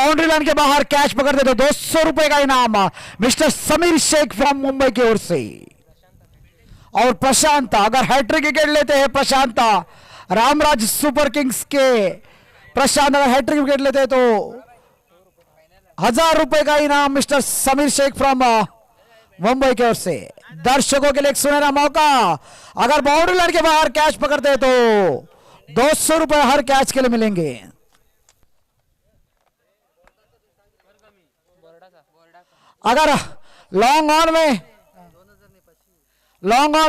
Boundary line के बाहर catch पकड़ते तो 200 रुपए का इनाम मिस्टर समीर शेख फ्रॉम मुंबई की ओर से। और प्रशांत अगर हैट्रिक विकेट लेते हैं, प्रशांत रामराज सुपर किंग्स के प्रशांत अगर हैट्रिक विकेट लेते हैं तो 1000 रुपए का इनाम मिस्टर समीर शेख फ्रॉम मुंबई की ओर से। दर्शकों के लिए एक सुनहरा मौका, अगर बाउंड्री लाइन के बाहर कैच पकड़ते हैं तो 200 रुपए हर कैच के लिए मिलेंगे। अगर लॉन्ग ऑन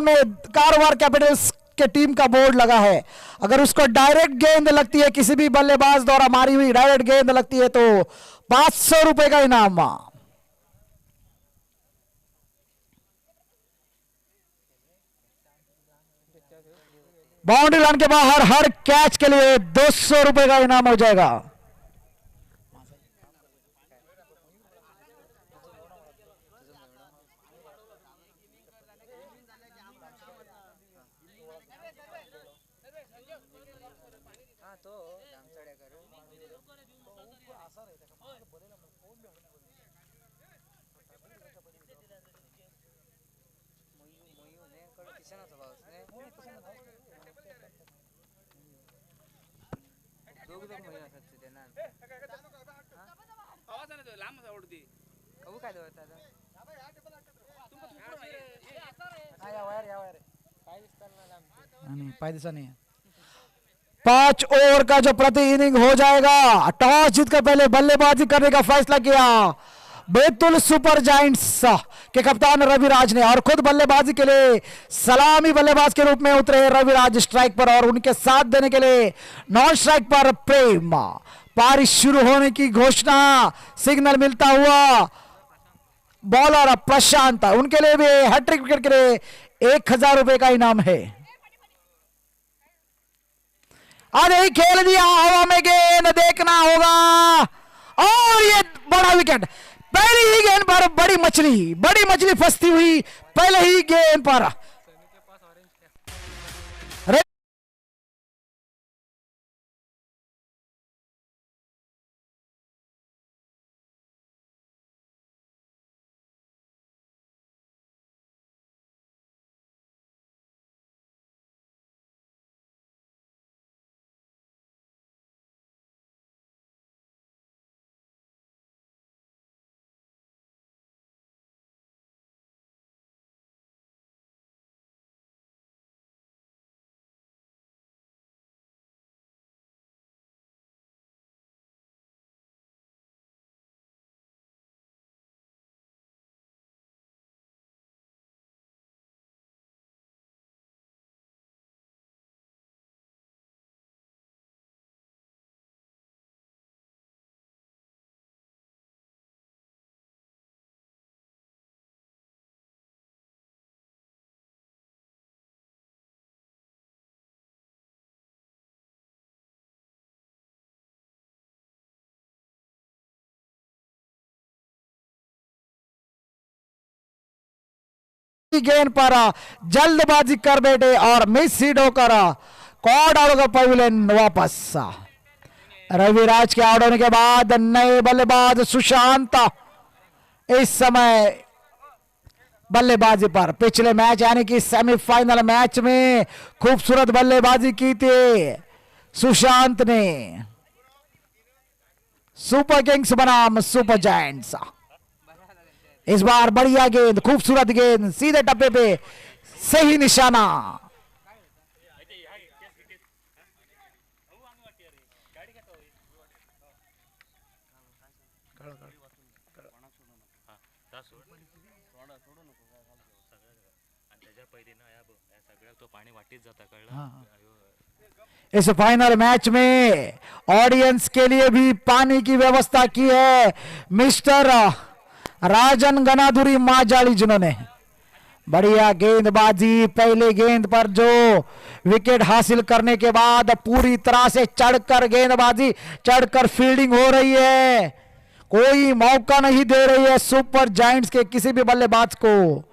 में कारोबार कैपिटल्स के टीम का बोर्ड लगा है, अगर उसको डायरेक्ट गेंद लगती है, किसी भी बल्लेबाज द्वारा मारी हुई डायरेक्ट गेंद लगती है तो 500 रुपए का इनाम। बाउंड्री लाइन के बाहर हर कैच के लिए 200 रुपए का इनाम हो जाएगा। नहीं, 5 ओवर का जो प्रति इनिंग हो जाएगा, टॉस जीतकर पहले बल्लेबाजी करने का फैसला किया बैतूल सुपर जायंट्स के कप्तान रविराज ने, और खुद बल्लेबाजी के लिए सलामी बल्लेबाज के रूप में उतरे रविराज स्ट्राइक पर, और उनके साथ देने के लिए नॉन स्ट्राइक पर प्रेम। पारी शुरू होने की घोषणा सिग्नल मिलता हुआ बॉलर प्रशांत, उनके लिए भी हैट्रिक विकेट के लिए 1000 रुपए का इनाम है। अरे खेल दिया, हवा में गेंद देखना होगा, और ये बड़ा विकेट। पहली ही गेंद पर बड़ी मछली फंसती हुई पहले ही गेंद पर। गेंद पर जल्दबाजी कर बैठे और मिस हिट होकर कॉर्ड आउट का पवेलियन वापस। रविराज के आउट होने के बाद नए बल्लेबाज सुशांत इस समय बल्लेबाजी पर। पिछले मैच यानी कि सेमीफाइनल मैच में खूबसूरत बल्लेबाजी की थी सुशांत ने। सुपर किंग्स बनाम सुपर जायंट्स। इस बार बढ़िया गेंद, खूबसूरत गेंद, सीधे टप्पे पे सही निशाना। इस फाइनल मैच में ऑडियंस के लिए भी पानी की व्यवस्था की है मिस्टर राजन गनादुरी माजाली, जिन्होंने बढ़िया गेंदबाजी। पहले गेंद पर जो विकेट हासिल करने के बाद पूरी तरह से चढ़कर गेंदबाजी, चढ़कर फील्डिंग हो रही है, कोई मौका नहीं दे रही है सुपर जायंट्स के किसी भी बल्लेबाज को।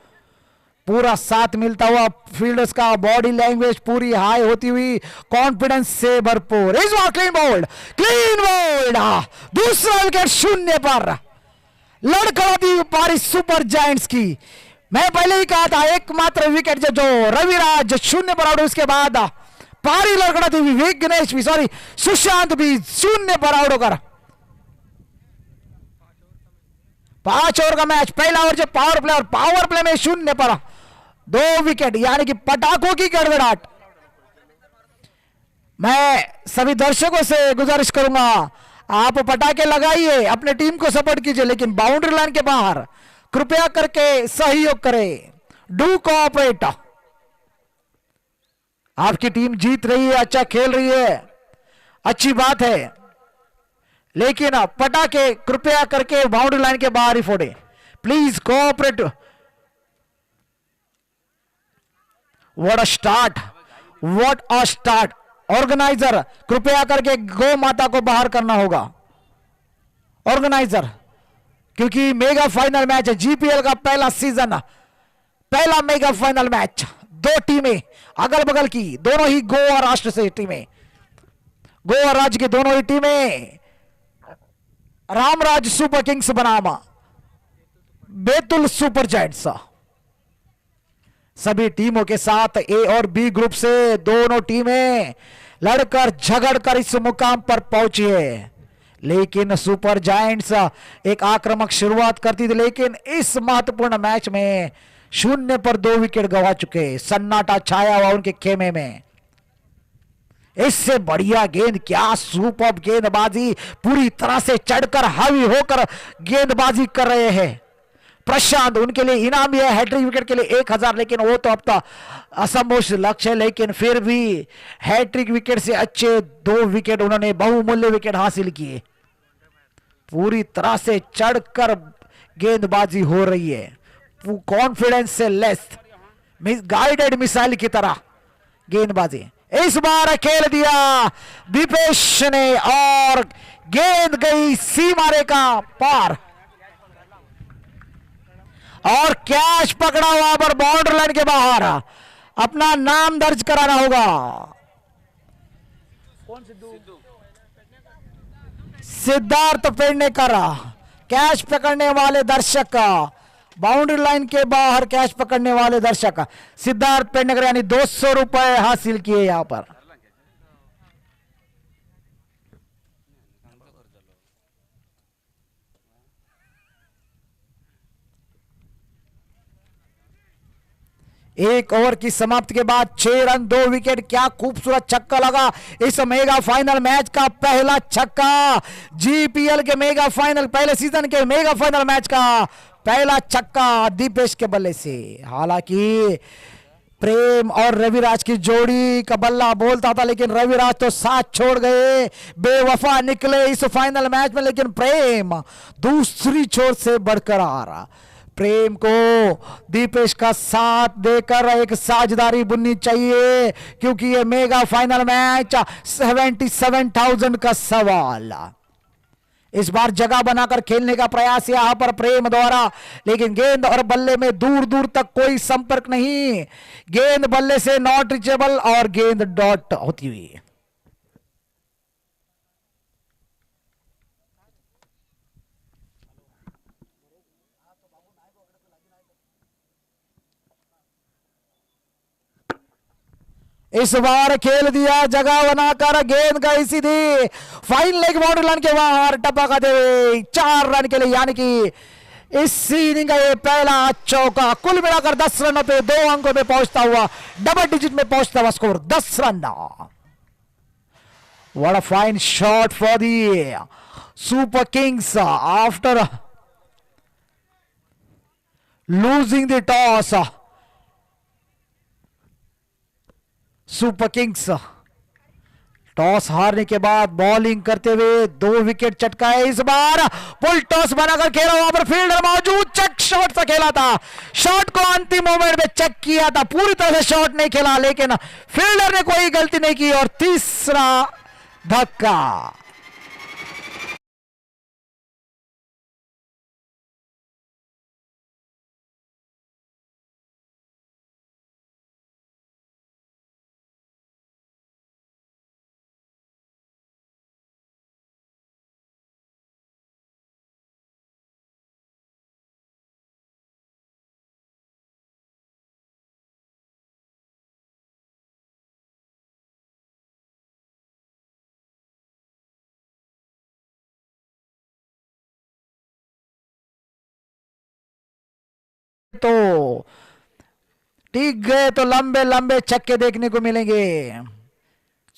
पूरा साथ मिलता हुआ, फील्डर्स का बॉडी लैंग्वेज पूरी हाई होती हुई, कॉन्फिडेंस से भरपूर। इस बार क्लीन बोल्ड, क्लीन बोल्ड, दूसरा विकेट शून्य पर लड़खड़ाती पारी सुपर जायंट्स की। मैं पहले ही कहा था एकमात्र विकेट जो रविराज शून्य पर आउट, उसके बाद पारी लड़खड़ाती हुई विघ्नेश भी, सॉरी सुशांत भी शून्य पर आउट होकर 5 ओवर का मैच, पहला ओवर जो पावर प्ले, और पावर प्ले में शून्य पर 2 विकेट, यानी कि पटाखों की गड़गड़ाहट। मैं सभी दर्शकों से गुजारिश करूंगा, आप पटाखे लगाइए, अपने टीम को सपोर्ट कीजिए, लेकिन बाउंड्री लाइन के बाहर कृपया करके सहयोग करें, डू कोऑपरेट। आपकी टीम जीत रही है, अच्छा खेल रही है, अच्छी बात है, लेकिन पटाखे कृपया करके बाउंड्री लाइन के बाहर ही फोड़े, please cooperate. What a start, what a start. Organiser कृपया करके गौ माता को बाहर करना होगा, ऑर्गेनाइजर, क्योंकि मेगा फाइनल मैच है, जीपीएल का पहला सीजन, पहला मेगा फाइनल मैच, 2 टीमें अगल बगल की, दोनों ही गोवा राष्ट्र से टीमें, गोवा राज्य की दोनों ही टीमें रामराज सुपर किंग्स बनाम बैतूल सुपर जायंट्स। सभी टीमों के साथ ए और बी ग्रुप से दोनों टीमें लड़कर झगड़कर इस मुकाम पर पहुंची है, लेकिन सुपर जायंट्स एक आक्रामक शुरुआत करती थी, लेकिन इस महत्वपूर्ण मैच में शून्य पर 2 विकेट गंवा चुके, सन्नाटा छाया हुआ उनके खेमे में। इससे बढ़िया गेंद क्या, सुपर गेंदबाजी, पूरी तरह से चढ़कर हावी होकर गेंदबाजी कर रहे हैं प्रशांत। उनके लिए इनाम है हैट्रिक विकेट के लिए 1000, लेकिन वो तो अब तक असंभव लक्ष्य है, लेकिन फिर भी हैट्रिक विकेट से अच्छे 2 विकेट उन्होंने बहुमूल्य विकेट हासिल किए। पूरी तरह से चढ़कर गेंदबाजी हो रही है, कॉन्फिडेंस से लेस, गाइडेड मिसाइल की तरह गेंदबाजी। इस बार खेल दिया दीपेश ने और गेंद गई सीमा रेखा पार और कैच पकड़ा हुआ पर बाउंड्री लाइन के बाहर, अपना नाम दर्ज कराना होगा। कौन सिद्धार्थ पेडनेकर, कैच पकड़ने वाले दर्शक, बाउंड्री लाइन के बाहर कैच पकड़ने वाले दर्शक सिद्धार्थ पेडनेकर, यानी 200 रुपए हासिल किए यहां पर। एक ओवर की समाप्ति के बाद 6 रन 2 विकेट, क्या खूबसूरत छक्का लगा इस मेगा फाइनल मैच का पहला छक्का, जीपीएल के मेगा फाइनल, पहले सीजन के मेगा फाइनल मैच का पहला छक्का दीपेश के बल्ले से। हालांकि प्रेम और रविराज की जोड़ी का बल्ला बोलता था, लेकिन रविराज तो साथ छोड़ गए, बेवफा निकले इस फाइनल मैच में, लेकिन प्रेम दूसरी छोर से बरकरार। प्रेम को दीपेश का साथ देकर एक साझेदारी बुननी चाहिए, क्योंकि ये मेगा फाइनल मैच 77,000 का सवाल। इस बार जगह बनाकर खेलने का प्रयास यहां पर प्रेम द्वारा, लेकिन गेंद और बल्ले में दूर दूर तक कोई संपर्क नहीं, गेंद बल्ले से नॉट रीचेबल और गेंद डॉट होती हुई। इस बार खेल दिया जगह बनाकर, गेंद गई सीधी फाइन लेग बाउंड्री लाइन के बाहर, टपकाते हुए 4 रन के लिए, यानी कि इस इनिंग का ये पहला चौका। कुल मिलाकर 10 रनों पे 2 अंकों में पहुंचता हुआ, डबल डिजिट में पहुंचता हुआ score 10 run. What a fine shot for the super Kings after losing the toss. Super Kings toss हारने के बाद बॉलिंग करते हुए 2 विकेट चटकाए। इस बार पुल टॉस बनाकर खेला, वहां पर फील्डर मौजूद, चेक शॉट से खेला था, शॉट को अंतिम मोमेंट में चेक किया था, पूरी तरह से शॉट नहीं खेला, लेकिन फील्डर ने कोई गलती नहीं की और तीसरा धक्का। तो लंबे लंबे छक्के देखने को मिलेंगे।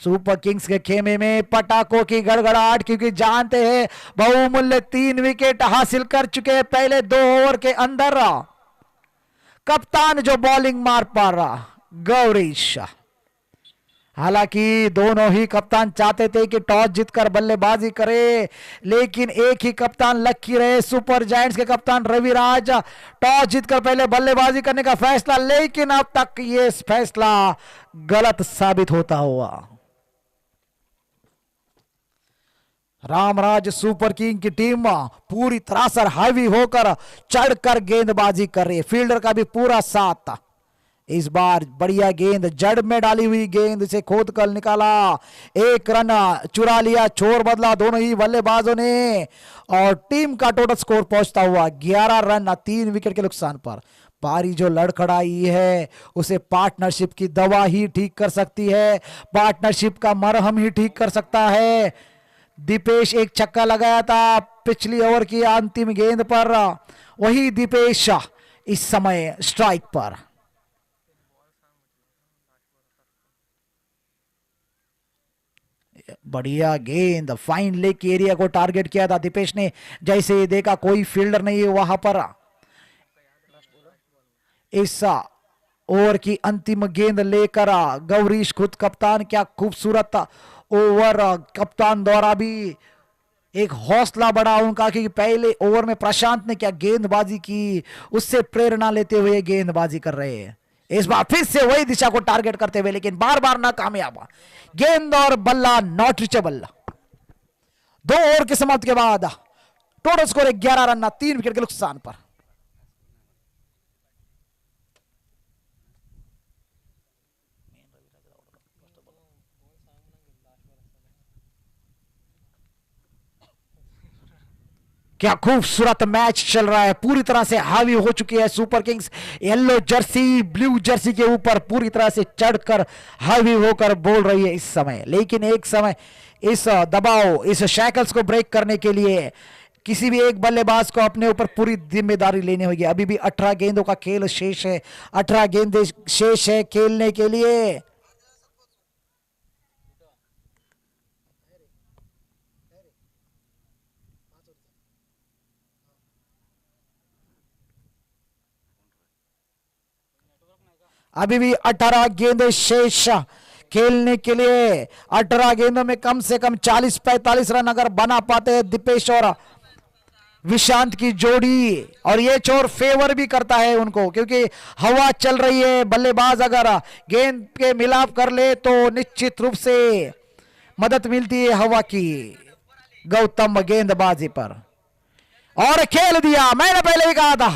सुपर किंग्स के खेमे में पटाखों की गड़गड़ाहट, क्योंकि जानते हैं बहुमूल्य 3 विकेट हासिल कर चुके हैं पहले 2 ओवर के अंदर। कप्तान जो बॉलिंग मार पा रहा गौरीश, हालांकि दोनों ही कप्तान चाहते थे कि टॉस जीतकर बल्लेबाजी करे, लेकिन एक ही कप्तान लकी रहे, सुपर जायंट्स के कप्तान रविराज। टॉस जीतकर पहले बल्लेबाजी करने का फैसला, लेकिन अब तक ये फैसला गलत साबित होता हुआ। रामराज सुपर किंग की टीम पूरी तरह से हावी होकर चढ़कर गेंदबाजी कर रही है, फील्डर का भी पूरा साथ। इस बार बढ़िया गेंद, जड़ में डाली हुई गेंद से खोद कर निकाला, 1 रन चुरा लिया, छोर बदला दोनों ही बल्लेबाजों ने, और टीम का टोटल स्कोर पहुंचता हुआ 11 रन 3 विकेट के नुकसान पर। पारी जो लड़खड़ाई है उसे पार्टनरशिप की दवा ही ठीक कर सकती है, पार्टनरशिप का मरहम ही ठीक कर सकता है। दीपेश एक छक्का लगाया था पिछली ओवर की अंतिम गेंद पर, वही दीपेश इस समय स्ट्राइक पर। बढ़िया गेंद, फाइन लेग के एरिया को टारगेट किया था दीपेश ने, जैसे ही देखा कोई फील्डर नहीं है वहां पर। इस ओवर की अंतिम गेंद लेकर गौरीश खुद कप्तान, क्या खूबसूरत ओवर, कप्तान द्वारा भी एक हौसला बढ़ा उनका कि पहले ओवर में प्रशांत ने क्या गेंदबाजी की, उससे प्रेरणा लेते हुए गेंदबाजी कर रहे हैं। इस बार फिर से वही दिशा को टारगेट करते हुए, लेकिन बार बार नाकामयाब गेंद और बल्ला नॉट रीचेबल। 2 ओवर की समाप्ति के बाद टोटल स्कोर 11 रन 3 विकेट के नुकसान पर। क्या खूबसूरत मैच चल रहा है, पूरी तरह से हावी हो चुकी है super Kings. Yellow Jersey blue Jersey के ऊपर पूरी तरह से चढ़कर हावी होकर बोल रही है इस समय, लेकिन एक समय इस दबाव, इस शैकल्स को ब्रेक करने के लिए किसी भी एक बल्लेबाज को अपने ऊपर पूरी जिम्मेदारी लेनी होगी। अभी भी 18 गेंदों का खेल शेष है, 18 गेंदें शेष है खेलने के लिए। अभी भी 18 गेंदें शेष खेलने के लिए। 18 गेंदों में कम से कम 40-45 रन अगर बना पाते हैं दीपेश और विशांत की जोड़ी, और ये चोर फेवर भी करता है उनको, क्योंकि हवा चल रही है। बल्लेबाज अगर गेंद के मिलाप कर ले तो निश्चित रूप से मदद मिलती है हवा की गौतम गेंदबाजी पर। और खेल दिया, मैंने पहले ही कहा था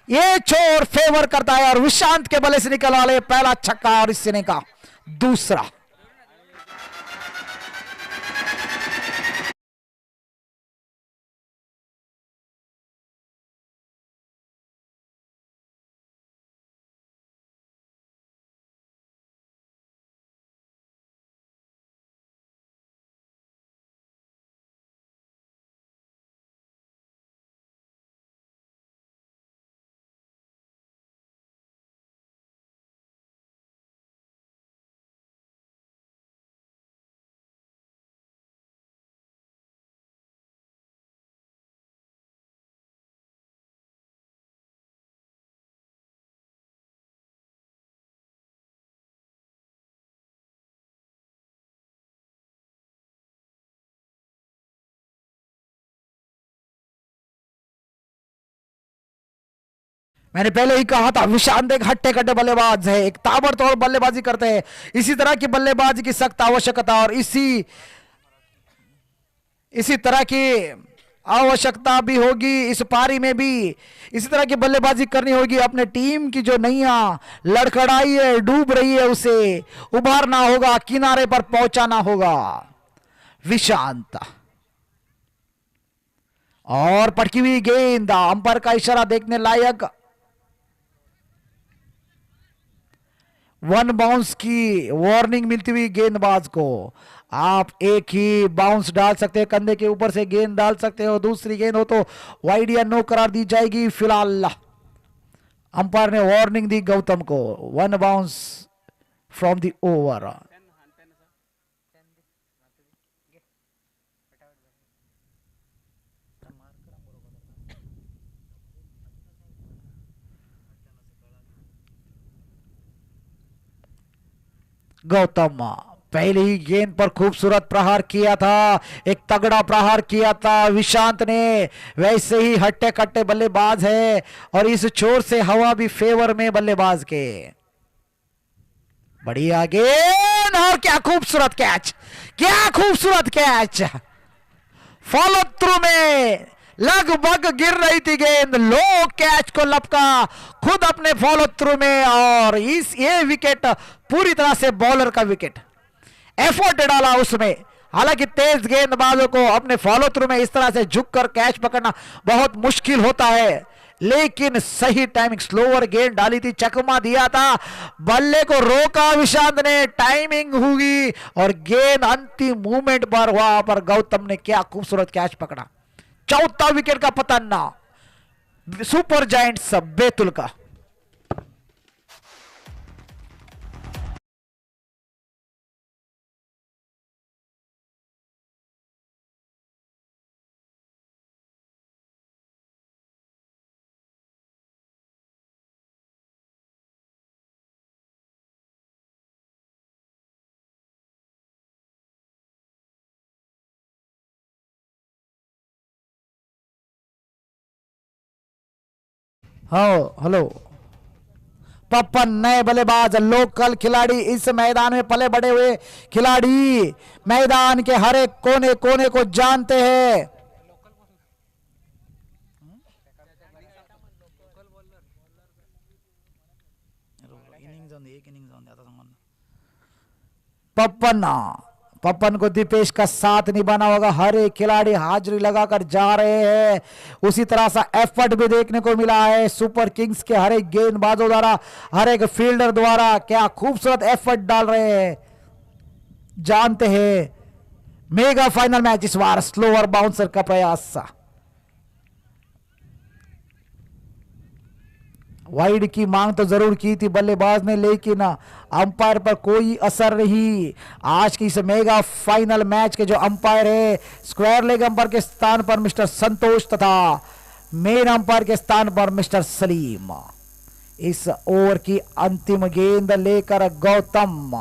ये चोर फेवर करता है, और विशांत के बल्ले से निकल वाले पहला छक्का और इसने का दूसरा। मैंने पहले ही कहा था विशांत एक हट्टे कट्टे बल्लेबाज है, एक ताबड़तोड़ बल्लेबाजी करते हैं। इसी तरह की बल्लेबाजी की सख्त आवश्यकता और इसी तरह की आवश्यकता भी होगी इस पारी में भी। इसी तरह की बल्लेबाजी करनी होगी। अपने टीम की जो नैया लड़खड़ाई है, डूब रही है, उसे उभारना होगा, किनारे पर पहुंचाना होगा। विशांत और पटकी हुई गेंद, अंपायर का इशारा देखने लायक। 1 बाउंस की वार्निंग मिलती हुई गेंदबाज को। आप एक ही बाउंस डाल सकते हैं, कंधे के ऊपर से गेंद डाल सकते हो, दूसरी गेंद हो तो वाइड या नो करार दी जाएगी। फिलहाल अंपायर ने वार्निंग दी गौतम को, 1 bounce from the over. Gautam पहले ही गेंद पर खूबसूरत प्रहार किया था, एक तगड़ा प्रहार किया था विशांत ने। वैसे ही हट्टे कट्टे बल्लेबाज है और इस छोर से हवा भी फेवर में बल्लेबाज के। बढ़िया गेंद और क्या खूबसूरत कैच, क्या खूबसूरत कैच। फॉलो थ्रू में लगभग गिर रही थी गेंद, लो कैच को लपका खुद अपने फॉलो थ्रू में, और ये विकेट पूरी तरह से बॉलर का विकेट। एफर्ट डाला उसमें, हालांकि तेज गेंदबाजों को अपने फॉलो थ्रू में इस तरह से झुककर कैच पकड़ना बहुत मुश्किल होता है, लेकिन सही टाइमिंग, स्लोअर गेंद डाली थी, चकमा दिया था, बल्ले को रोका विशांत ने, टाइमिंग हुई और गेंद अंतिम मूवमेंट पर वहां पर गौतम ने क्या खूबसूरत कैच पकड़ा। चौथा विकेट का पतन सुपर जायंट्स बैतूल का। हाँ हेलो, पप्पन नए बल्लेबाज, लोकल खिलाड़ी, इस मैदान में पले बड़े हुए खिलाड़ी, मैदान के हर एक कोने कोने को जानते हैं। पप्पन को दीपेश का साथ निभाना होगा, हर एक खिलाड़ी हाजिरी लगाकर जा रहे हैं, उसी तरह सा एफर्ट भी देखने को मिला है सुपर किंग्स के हर एक गेंदबाजों द्वारा, हर एक फील्डर द्वारा, क्या खूबसूरत एफर्ट डाल रहे हैं। जानते हैं मेगा फाइनल मैच इस बार स्लोअर बाउंसर का प्रयास, वाइड की मांग तो जरूर की थी बल्लेबाज ने, लेकिन अंपायर पर कोई असर नहीं। आज की इस मेगा फाइनल मैच के जो अंपायर है, स्क्वायर लेग अंपायर के स्थान पर मिस्टर संतोष तथा मेन अंपायर के स्थान पर मिस्टर सलीम। इस ओवर की अंतिम गेंद लेकर गौतम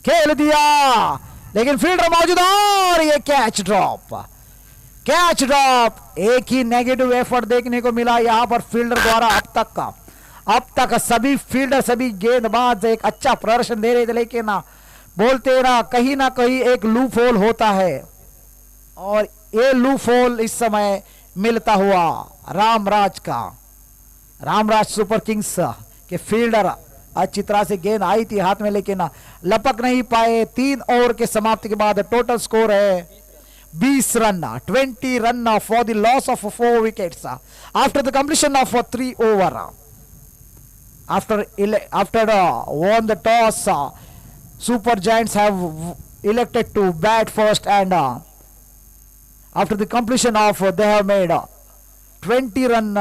खेल दिया, लेकिन फील्डर मौजूद और ये कैच ड्रॉप, कैच ड्रॉप। एक ही नेगेटिव एफर्ट देखने को मिला यहां पर फील्डर द्वारा। अब तक सभी फील्डर, सभी गेंदबाज एक अच्छा प्रदर्शन दे रहे थे, लेकिन बोलते ना कहीं एक लूप होल होता है, और ये लूप होल इस समय मिलता हुआ रामराज का। रामराज सुपर किंग्स के फील्डर, अच्छी तरह से गेंद आई थी हाथ में, लेकिन लपक नहीं पाए। 3 ओवर के समाप्ति के बाद टोटल स्कोर है 20 run, 20 run for the loss of 4 wickets after the completion of 3 over. After won the toss, Super Giants have elected to bat first, and after the completion of they have made 20 run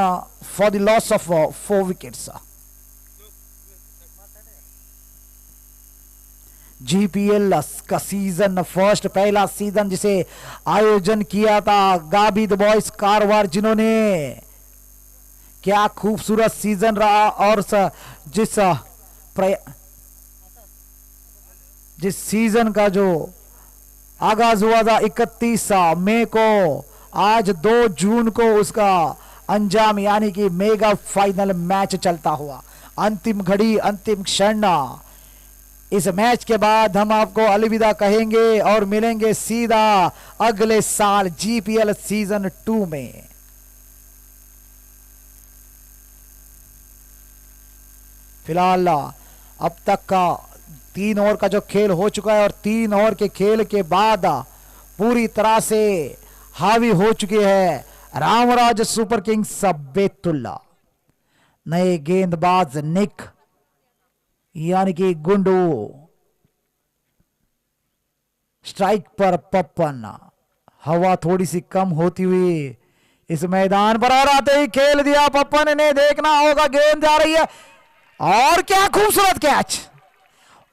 for the loss of 4 wickets. GPL का season first, पहला season जिसे आयोजन किया था गाबिद boys Karwar, जिन्होंने क्या खूबसूरत season रहा, और जिस सीजन का जो आगाज हुआ था 31 मई को, आज 2 जून को उसका अंजाम, यानी कि मेगा फाइनल मैच चलता हुआ। अंतिम घड़ी, अंतिम क्षण। इस मैच के बाद हम आपको अलविदा कहेंगे और मिलेंगे सीधा अगले साल जीपीएल सीजन 2 में। फिलहाल अब तक का 3 ओवर का जो खेल हो चुका है, और 3 ओवर के खेल के बाद पूरी तरह से हावी हो चुकी है रामराज सुपर किंग्स बैतूल। नए गेंदबाज निक यानी कि गुंडू, स्ट्राइक पर पप्पन, हवा थोड़ी सी कम होती हुई इस मैदान पर और आते ही खेल दिया पप्पन ने। देखना होगा, गेंद जा रही है और क्या खूबसूरत कैच,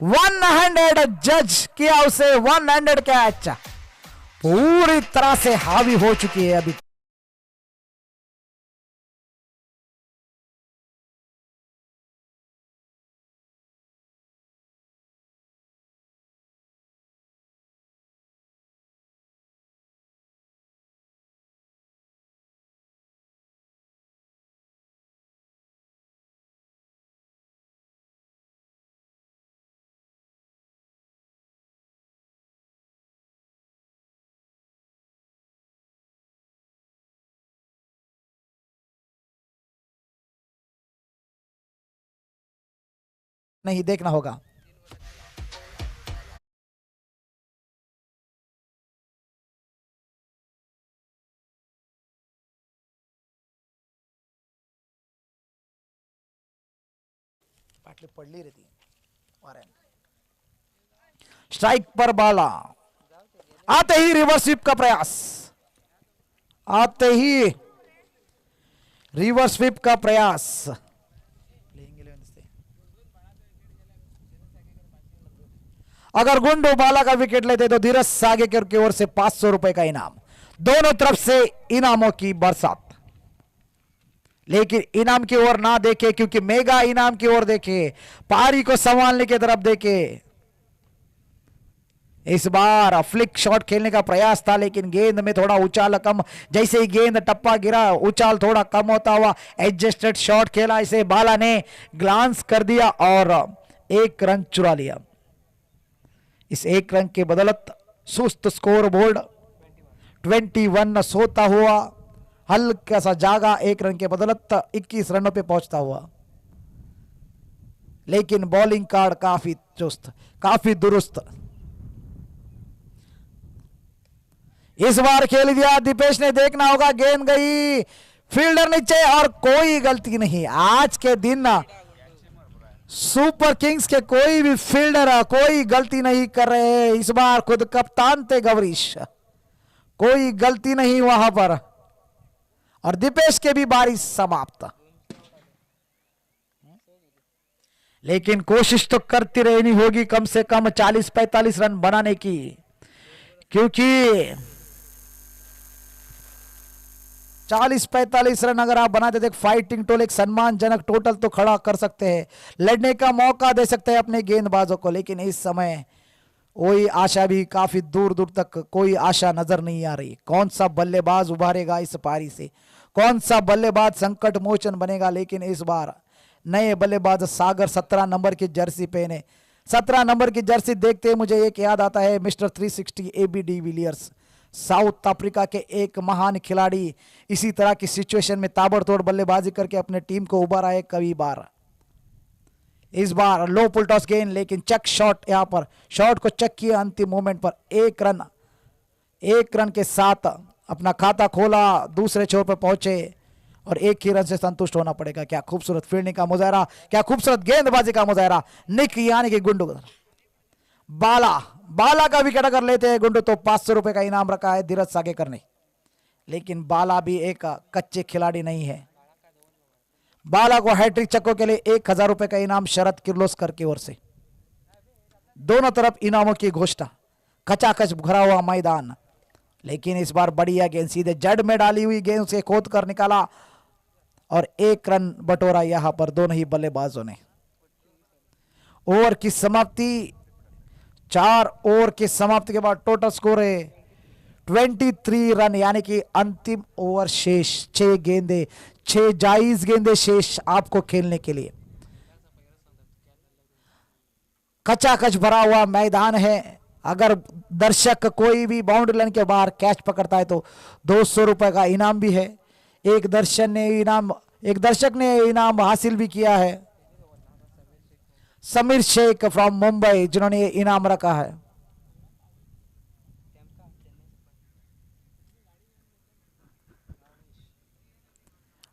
वन हैंडेड जज किया उसे, वन हैंडेड कैच, पूरी तरह से हावी हो चुकी है अभी। नहीं, देखना होगा। पाटली पडली रहती। स्ट्राइक पर बाला, आते ही रिवर्स स्वीप का प्रयास, आते ही रिवर्स स्वीप का प्रयास। अगर गुंडू बाला का विकेट लेते तो धीरज सागेकर की ओर से 500 रुपए का इनाम, दोनों तरफ से इनामों की बरसात। लेकिन इनाम की ओर ना देखे, क्योंकि मेगा इनाम की ओर देखे, पारी को संभालने की तरफ देखे। इस बार फ्लिक शॉट खेलने का प्रयास था, लेकिन गेंद में थोड़ा उछाल कम, जैसे ही गेंद टप्पा गिरा उछाल थोड़ा कम होता हुआ एडजस्टेड शॉट खेला। इसे बाला ने ग्लांस कर दिया और एक रन चुरा लिया। इस एक रन के बदौलत सुस्त स्कोर बोर्ड 21 सोता हुआ हल्का सा जागा, एक रन के बदौलत 21 रनों पे पहुंचता हुआ। लेकिन बॉलिंग कार्ड काफी चुस्त, काफी दुरुस्त। इस बार खेल दिया दीपेश ने। देखना होगा, गेंद गई फील्डर नीचे और कोई गलती नहीं। आज के दिन सुपर किंग्स के कोई भी फील्डर कोई गलती नहीं कर रहे। इस बार खुद कप्तान थे गवरीश, कोई गलती नहीं वहां पर। और दीपेश के भी बारिश समाप्त। लेकिन कोशिश तो करती रहनी होगी कम से कम 40-45 रन बनाने की, क्योंकि 40-45 रन अगर आप बनाते थे, फाइटिंग टोल एक सम्मानजनक टोटल तो खड़ा कर सकते हैं, लड़ने का मौका दे सकते हैं अपने गेंदबाजों को। लेकिन इस समय वही आशा भी काफी दूर दूर तक कोई आशा नजर नहीं आ रही। कौन सा बल्लेबाज उभारेगा इस पारी से, कौन सा बल्लेबाज संकट मोचन बनेगा। लेकिन इस बार नए बल्लेबाज सागर 17 नंबर की जर्सी पहने, 17 नंबर की जर्सी देखते ही मुझे एक याद आता है mister 360 AB de Villiers, south Africa के एक महान खिलाड़ी। इसी तरह की सिचुएशन में ताबड़तोड़ बल्लेबाजी करके अपने टीम को उभरा है कई बार। इस बार लो पुल टॉस गेंद, लेकिन चेक शॉट, यहां पर शॉट को चेक किया अंतिम मोमेंट पर। एक रन के साथ अपना खाता खोला, दूसरे छोर पर पहुंचे और एक ही रन से संतुष्ट होना पड़ेगा। क्या खूबसूरत फील्डिंग का मुजाहरा, क्या खूबसूरत गेंदबाजी का मुजाहरा। निक यानी कि गुंडू बाला का विकेट अगर लेते हैं गुंडू तो 500 रुपए का इनाम रखा है धीरज सागेकर ने। लेकिन बाला भी एक कच्चे खिलाड़ी नहीं है। बाला को हैट्रिक चक्कों के लिए 1000 रुपए का इनाम शरद किर्लोस्कर की ओर से। दोनों तरफ इनामों की घोषणा, खचाखच भरा हुआ मैदान। लेकिन इस बार बढ़िया गेंद सीधे जड़ में डाली हुई गेंद से खोद कर निकाला और एक रन बटोरा यहां पर दोनों ही बल्लेबाजों ने। ओवर की समाप्ति, 4 ओवर की समाप्ति के बाद टोटल स्कोर है 23 रन, यानी कि अंतिम ओवर शेष। 6 गेंदे, 6 जायज गेंदे शेष आपको खेलने के लिए। कचाकच भरा हुआ मैदान है। अगर दर्शक कोई भी बाउंड्री लाइन के बाहर कैच पकड़ता है तो 200 रुपए का इनाम भी है। एक दर्शक ने इनाम हासिल भी किया है, समीर शेख फ्रॉम मुंबई, जिन्होंने ये इनाम रखा है।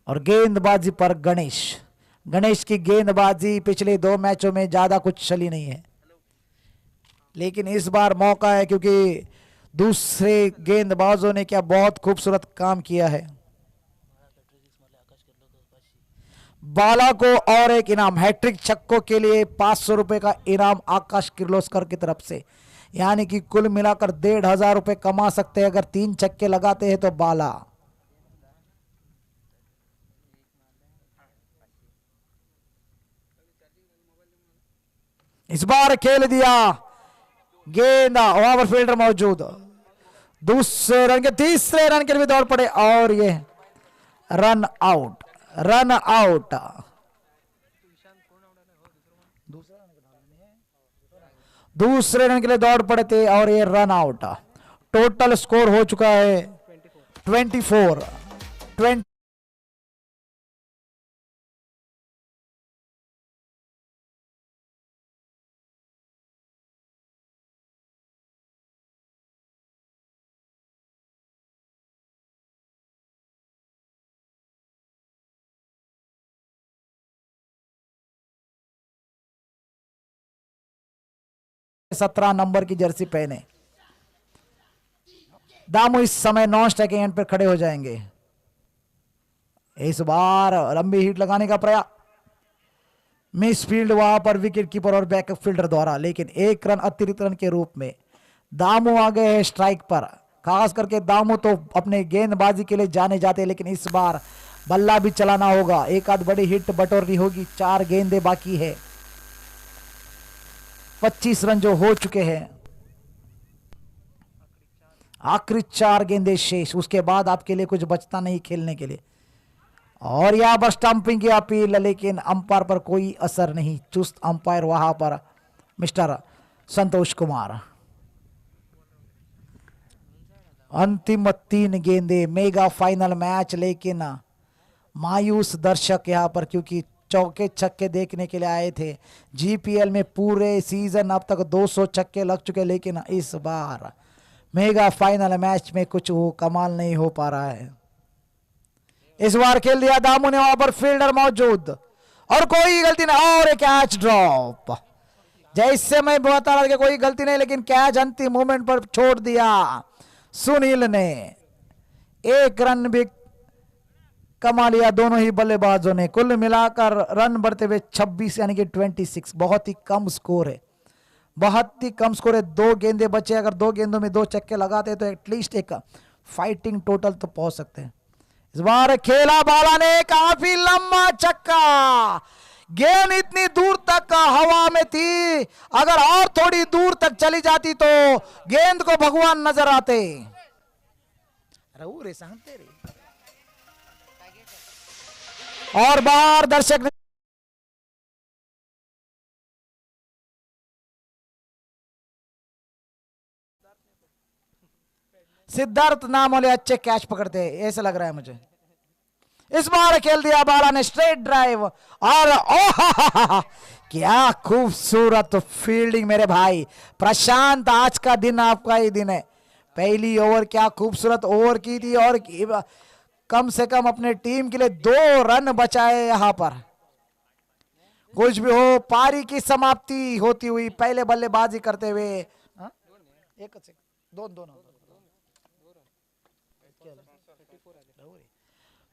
और गेंदबाजी पर गणेश की गेंदबाजी पिछले 2 मैचों में ज्यादा कुछ चली नहीं है। लेकिन इस बार मौका है, क्योंकि दूसरे गेंदबाजों ने क्या बहुत खूबसूरत काम किया है। बाला को और एक इनाम, हैट्रिक छक्कों के लिए 500 रुपए का इनाम आकाश किर्लोस्कर की तरफ से, यानी कि कुल मिलाकर 1500 रुपए कमा सकते हैं अगर 3 छक्के लगाते हैं तो बाला। इस बार खेल दिया गेंद, ओवर फील्डर मौजूद, दूसरे रन के तीसरे रन के लिए दौड़ पड़े और ये रन आउट, रन आउट। दूसरे रन के लिए दौड़ पड़े थे और ये रन आउट। टोटल स्कोर हो चुका है 24-20। सत्रह नंबर की जर्सी पहने दामू इस समय नॉन स्ट्राइकिंग एंड पर खड़े हो जाएंगे। इस बार लंबी हिट लगाने का प्रयास, मिस फील्ड वहां पर विकेट कीपर और बैकअप फील्डर द्वारा, लेकिन 1 रन अतिरिक्त रन के रूप में दामू आ गए हैं स्ट्राइक पर। खास करके दामू तो अपने गेंदबाजी के लिए जाने जाते हैं, लेकिन इस बार बल्ला भी चलाना होगा, एक आध बड़ी हिट बटोरनी होगी। 4 गेंदे बाकी है, 25 रन जो हो चुके हैं, आखिरी 4 गेंदे शेष, उसके बाद आपके लिए कुछ बचता नहीं खेलने के लिए। और यहां पर स्टंपिंग की अपील, लेकिन अंपायर पर कोई असर नहीं, चुस्त अंपायर वहां पर मिस्टर संतोष कुमार। अंतिम 3 गेंदे, मेगा फाइनल मैच, लेकिन मायूस दर्शक यहां पर, क्योंकि चौके छक्के देखने के लिए आए थे। जीपीएल में पूरे सीजन अब तक 200 छक्के लग चुके, लेकिन इस बार मेगा फाइनल मैच में कुछ वो कमाल नहीं हो पा रहा है। इस बार खेल दिया दामू ने, वहां पर फील्डर मौजूद और कोई गलती नहीं, और एक कैच ड्रॉप। जैसे मैं बता रहा था कि कोई गलती नहीं, लेकिन कैच अंतिम मोमेंट पर छोड़ दिया सुनील ने। 1 रन भी कमा लिया दोनों ही बल्लेबाजों ने। कुल मिलाकर रन बढ़ते हुए 26 यानी कि 26, बहुत ही कम स्कोर है, बहुत ही कम स्कोर है। 2 गेंदे बचे, अगर 2 गेंदों में 2 छक्के लगाते तो एटलीस्ट एक फाइटिंग टोटल तो पहुंच सकते हैं। इस बार खेला बाला ने काफी लंबा छक्का, गेंद इतनी दूर तक हवा में थी, अगर और थोड़ी दूर तक चली जाती तो गेंद को भगवान नजर आते। और बाहर दर्शक ने सिद्धार्थ नाम वाले अच्छे कैच पकड़ते हैं, ऐसा लग रहा है मुझे। इस बार खेल दिया बाला ने स्ट्रेट ड्राइव, और ओह क्या खूबसूरत फील्डिंग मेरे भाई प्रशांत, आज का दिन आपका ही दिन है। पहली ओवर क्या खूबसूरत ओवर की थी, और कम से कम अपने टीम के लिए 2 रन बचाए। यहां पर कुछ भी हो, पारी की समाप्ति होती हुई, पहले बल्लेबाजी करते हुए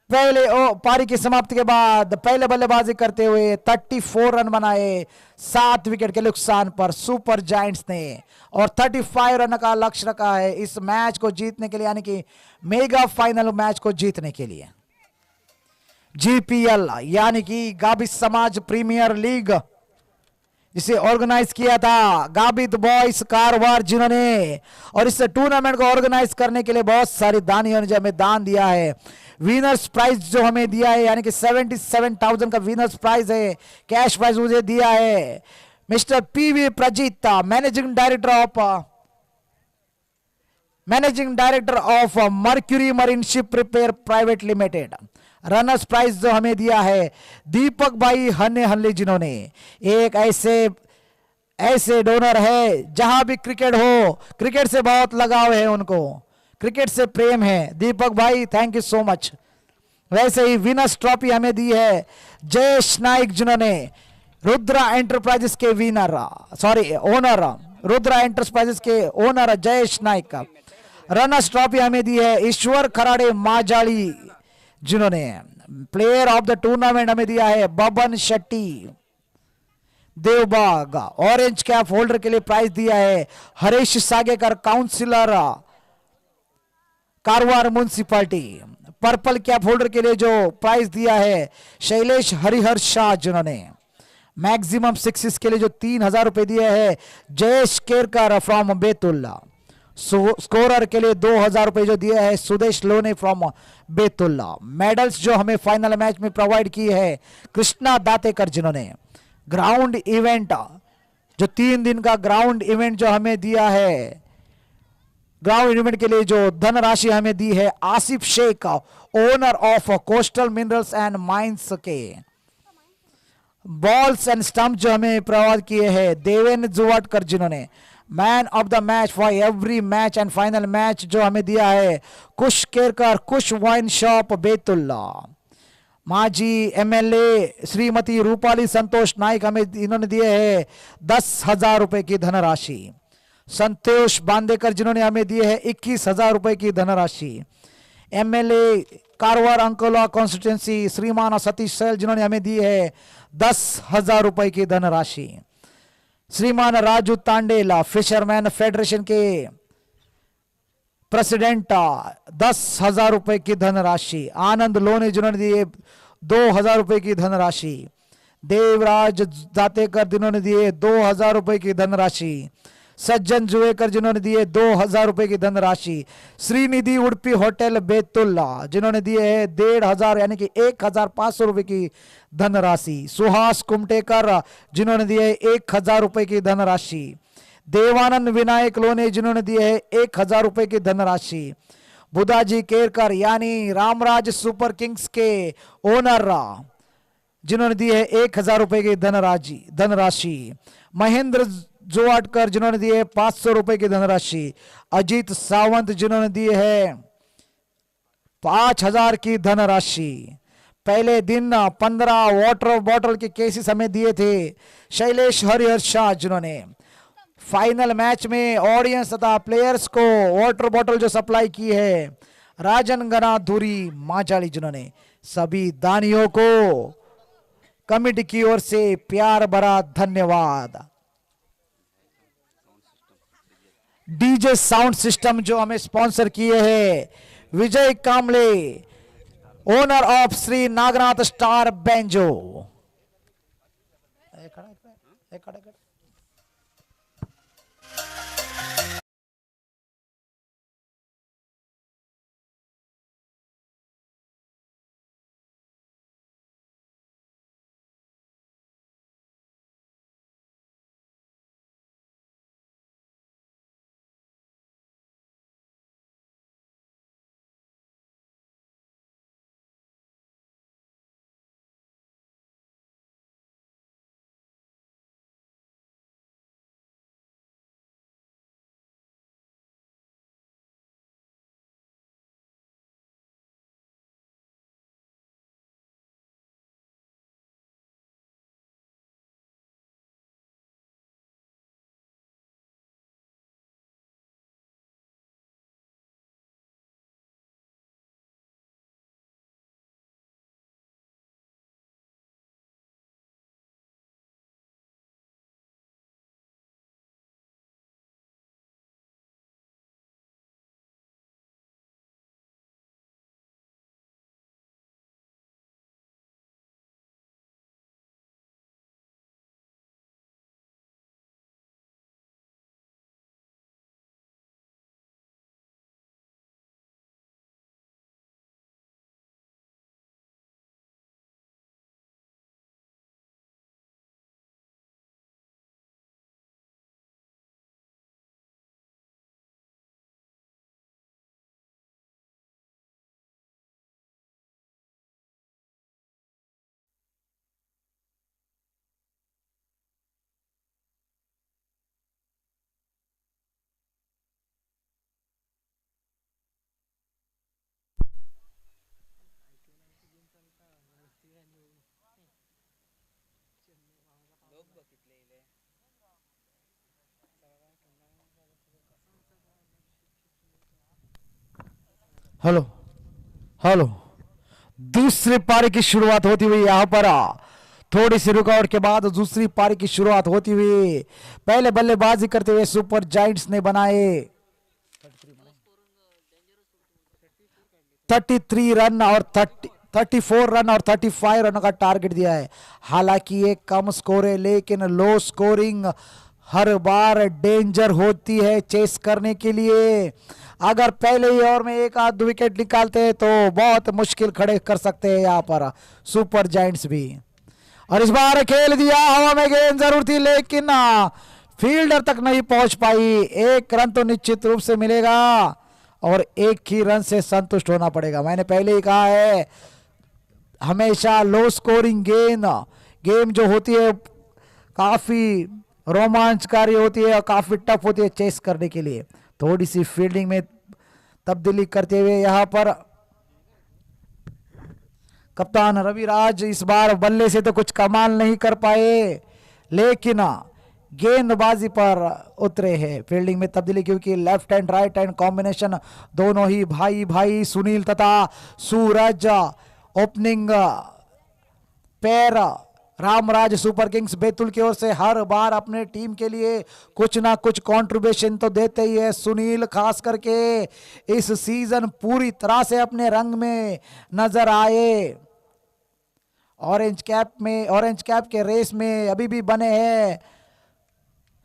पहले पारी की समाप्ति के बाद पहले बल्लेबाजी करते हुए 34 रन बनाए 7 विकेट के नुकसान पर सुपर जायंट्स ने, और 35 रन का लक्ष्य रखा है इस मैच को जीतने के लिए, यानी कि मेगा फाइनल मैच को जीतने के लिए। जीपीएल यानी कि गाबित समाज प्रीमियर लीग, जिसे ऑर्गेनाइज किया था गाबित बॉयज कारवार जिन्होंने, और इस टूर्नामेंट को ऑर्गेनाइज करने के लिए बहुत सारी दानियों ने हमें दान दिया है। विनर्स प्राइज जो हमें दिया है, यानी कि 77,000 का विनर्स प्राइज है, कैश प्राइज मुझे दिया है mister PV Prajeet, managing director of Mercury Marine ship repair private limited. Runners prize जो हमें दिया है दीपक भाई हन्ने, जिन्होंने एक ऐसे डोनर है जहां भी क्रिकेट हो, क्रिकेट से बहुत लगाव है उनको, क्रिकेट से प्रेम है। दीपक भाई थैंक यू सो मच। वैसे ही विनर्स ट्रॉफी हमें दी है जयेश नाइक, जिन्होंने रुद्रा एंटरप्राइजेस के ओनर, रुद्रा एंटरप्राइजेस के ओनर जयेश नाइक का। रनर्स ट्रॉफी हमें दी है ईश्वर खराड़े माजाली, जिन्होंने प्लेयर ऑफ द टूर्नामेंट हमें दिया है Baban Shetty Devbag. Orange cap holder के लिए प्राइज दिया है Harish Sagekar, councillor Karwar municipality. Purple cap holder के लिए जो प्राइज दिया है शैलेश हरिहर शाह, जिन्होंने मैक्सिमम सिक्सेस के लिए जो 3000 रुपए दिए हैं जयेश केरकर फ्रॉम बेतुल्ला। स्कोरर के लिए 2000 रुपए जो दिया है सुदेश लोने फ्रॉम बेतुल्ला। मेडल्स जो हमें फाइनल मैच में प्रोवाइड की है कृष्णा दातेकर, जिन्होंने ग्राउंड इवेंट जो 3 दिन का ग्राउंड इवेंट जो हमें दिया है, ग्राउंड इवेंट के लिए जो धनराशि हमें दी है Asif Shaikh, owner of coastal minerals and mines के। बॉल्स एंड स्टंप जो हमें प्रोवाइड किए हैं देवेंद्र जुवाटकर, जिन्होंने man of the match for every match and final match जो हमें दिया है कुश केरकर, कुश वाइन शॉप बेतुल्ला। माजी एमएलए श्रीमती रूपाली संतोष नाइक, हमें इन्होंने दिए हैं 10,000 रुपए की धनराशि। संतोष बांदेकर, जिन्होंने हमें दिए हैं 21,000 रुपए की धनराशि। एमएलए कारवार अंकोला कॉन्स्टिट्यूंसी श्रीमान सतीश सैल, जिन्होंने हमें दी है 10,000 रुपए की धनराशि। श्रीमान राजू तांडेला फिशरमैन फेडरेशन के प्रेसिडेंट 10,000 रुपए की धनराशि। आनंद लोने, जिन्होंने दिए 2,000 रुपए की धनराशि। देवराज दातेकर, जिन्होंने दिए 2,000 रुपए की धनराशि। सज्जन जुवेकर, जिन्होंने दिए 2,000 रुपए की धनराशि। श्रीनिधि उड़पी होटल बेतुल्ला, जिन्होंने दिए है 1,500 यानी कि 1,500 रुपए की धनराशि। सुहास कुमटेकर, जिन्होंने दिए 1,000 रुपए की धनराशि। देवानंद विनायक लोने, जिन्होंने दिए है 1,000 रुपए की धनराशि। बुदाजी केरकर यानी रामराज सुपर किंग्स के ओनर, जिन्होंने दिए है 1,000 रुपए की धनराशि। महेंद्र जोवाटकर, जिन्होंने दिए 500 रुपए की धनराशि। अजीत सावंत, जिन्होंने दिए है 5,000 की धनराशि। पहले दिन 15 वाटर बॉटल के केसेस हमें दिए थे शैलेश हरिहर शाह, जिन्होंने फाइनल मैच में ऑडियंस तथा प्लेयर्स को वाटर बॉटल जो सप्लाई की है राजन गना धुरी माचाली, जिन्होंने सभी दानियों को कमेटी की ओर से प्यार भरा धन्यवाद। डीजे साउंड सिस्टम जो हमें स्पॉन्सर किए हैं Vijay Kamle, owner of Shri Nagnath star banjo. Hello hello दूसरी पारी की शुरुआत होती हुई यहां पर थोड़ी सी रुकावट के बाद दूसरी पारी की शुरुआत होती हुई पहले बल्लेबाजी करते हुए सुपर जायंट्स ने बनाए 33 रन और 34 रन और 35 रन का टारगेट दिया है। हालांकि ये कम स्कोर है लेकिन लो स्कोरिंग हर बार डेंजर होती है चेस करने के लिए। अगर पहले ही ओवर में एक आध विकेट निकालते हैं तो बहुत मुश्किल खड़े कर सकते हैं यहाँ पर सुपर जायंट्स भी। और इस बार खेल दिया, हवा में गेंद जरूर थी लेकिन फील्डर तक नहीं पहुंच पाई। एक रन तो निश्चित रूप से मिलेगा और एक ही रन से संतुष्ट होना पड़ेगा। मैंने पहले ही कहा है हमेशा लो स्कोरिंग गेम जो होती है काफी रोमांचकारी होती है और काफी टफ होती है चेस करने के लिए। थोड़ी सी फील्डिंग में तब्दीली करते हुए यहां पर कप्तान रविराज इस बार बल्ले से तो कुछ कमाल नहीं कर पाए लेकिन गेंदबाजी पर उतरे हैं। फील्डिंग में तब्दीली क्योंकि left hand right hand combination दोनों ही भाई सुनील तथा सूरज ओपनिंग पैर रामराज सुपर किंग्स बैतूल की ओर से हर बार अपने टीम के लिए कुछ ना कुछ कंट्रीब्यूशन तो देते ही है। सुनील खास करके इस सीजन पूरी तरह से अपने रंग में नजर आए। ऑरेंज कैप के रेस में अभी भी बने हैं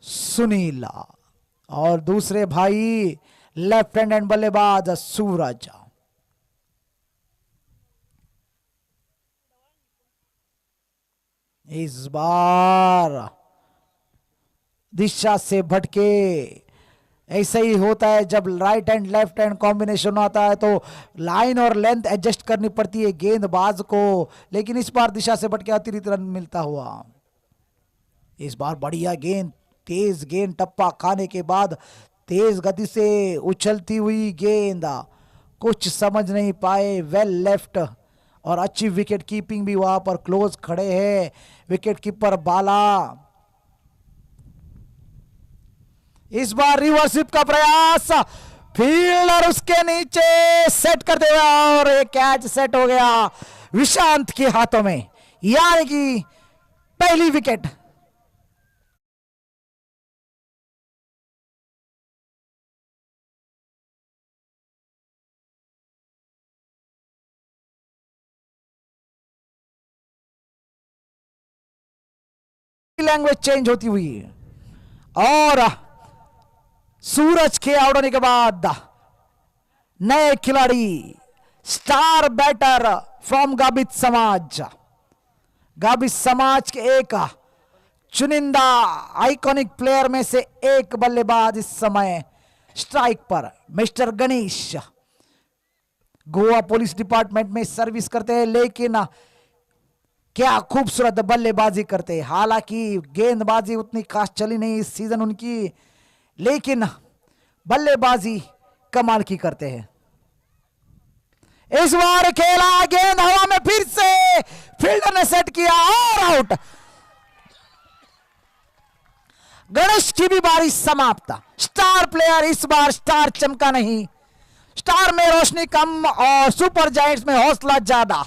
सुनील और दूसरे भाई लेफ्ट हैंड बल्लेबाज सूरज। इस बार दिशा से भटके। ऐसा ही होता है जब right hand left hand combination आता है तो लाइन और लेंथ एडजस्ट करनी पड़ती है गेंदबाज को, लेकिन इस बार दिशा से भटके अतिरिक्त रन मिलता हुआ। इस बार बढ़िया गेंद, तेज गेंद, टप्पा खाने के बाद तेज गति से उछलती हुई गेंद, कुछ समझ नहीं पाए। वेल लेफ्ट और अच्छी विकेट कीपिंग भी वहां पर क्लोज खड़े हैं विकेट कीपर बाला। इस बार रिवर्सिप का प्रयास, फील्डर उसके नीचे सेट करते हुए और एक कैच सेट हो गया विशांत के हाथों में, यानी कि पहली विकेट। लैंग्वेज चेंज होती हुई और सूरज के आउट होने के बाद नए खिलाड़ी स्टार बैटर फ्रॉम गाबित समाज के एक चुनिंदा आइकॉनिक प्लेयर में से एक बल्लेबाज इस समय स्ट्राइक पर mister Ganesh Goa police department में सर्विस करते हैं लेकिन क्या खूबसूरत बल्लेबाजी करते हैं। हालांकि गेंदबाजी उतनी खास चली नहीं इस सीजन उनकी, लेकिन बल्लेबाजी कमाल की करते हैं। इस बार खेला गेंद हवा में, फिर से फील्डर ने सेट किया और आउट। गणेश की भी बारी समाप्त। स्टार प्लेयर इस बार स्टार चमका नहीं, स्टार में रोशनी कम और सुपर जायंट्स में हौसला ज्यादा।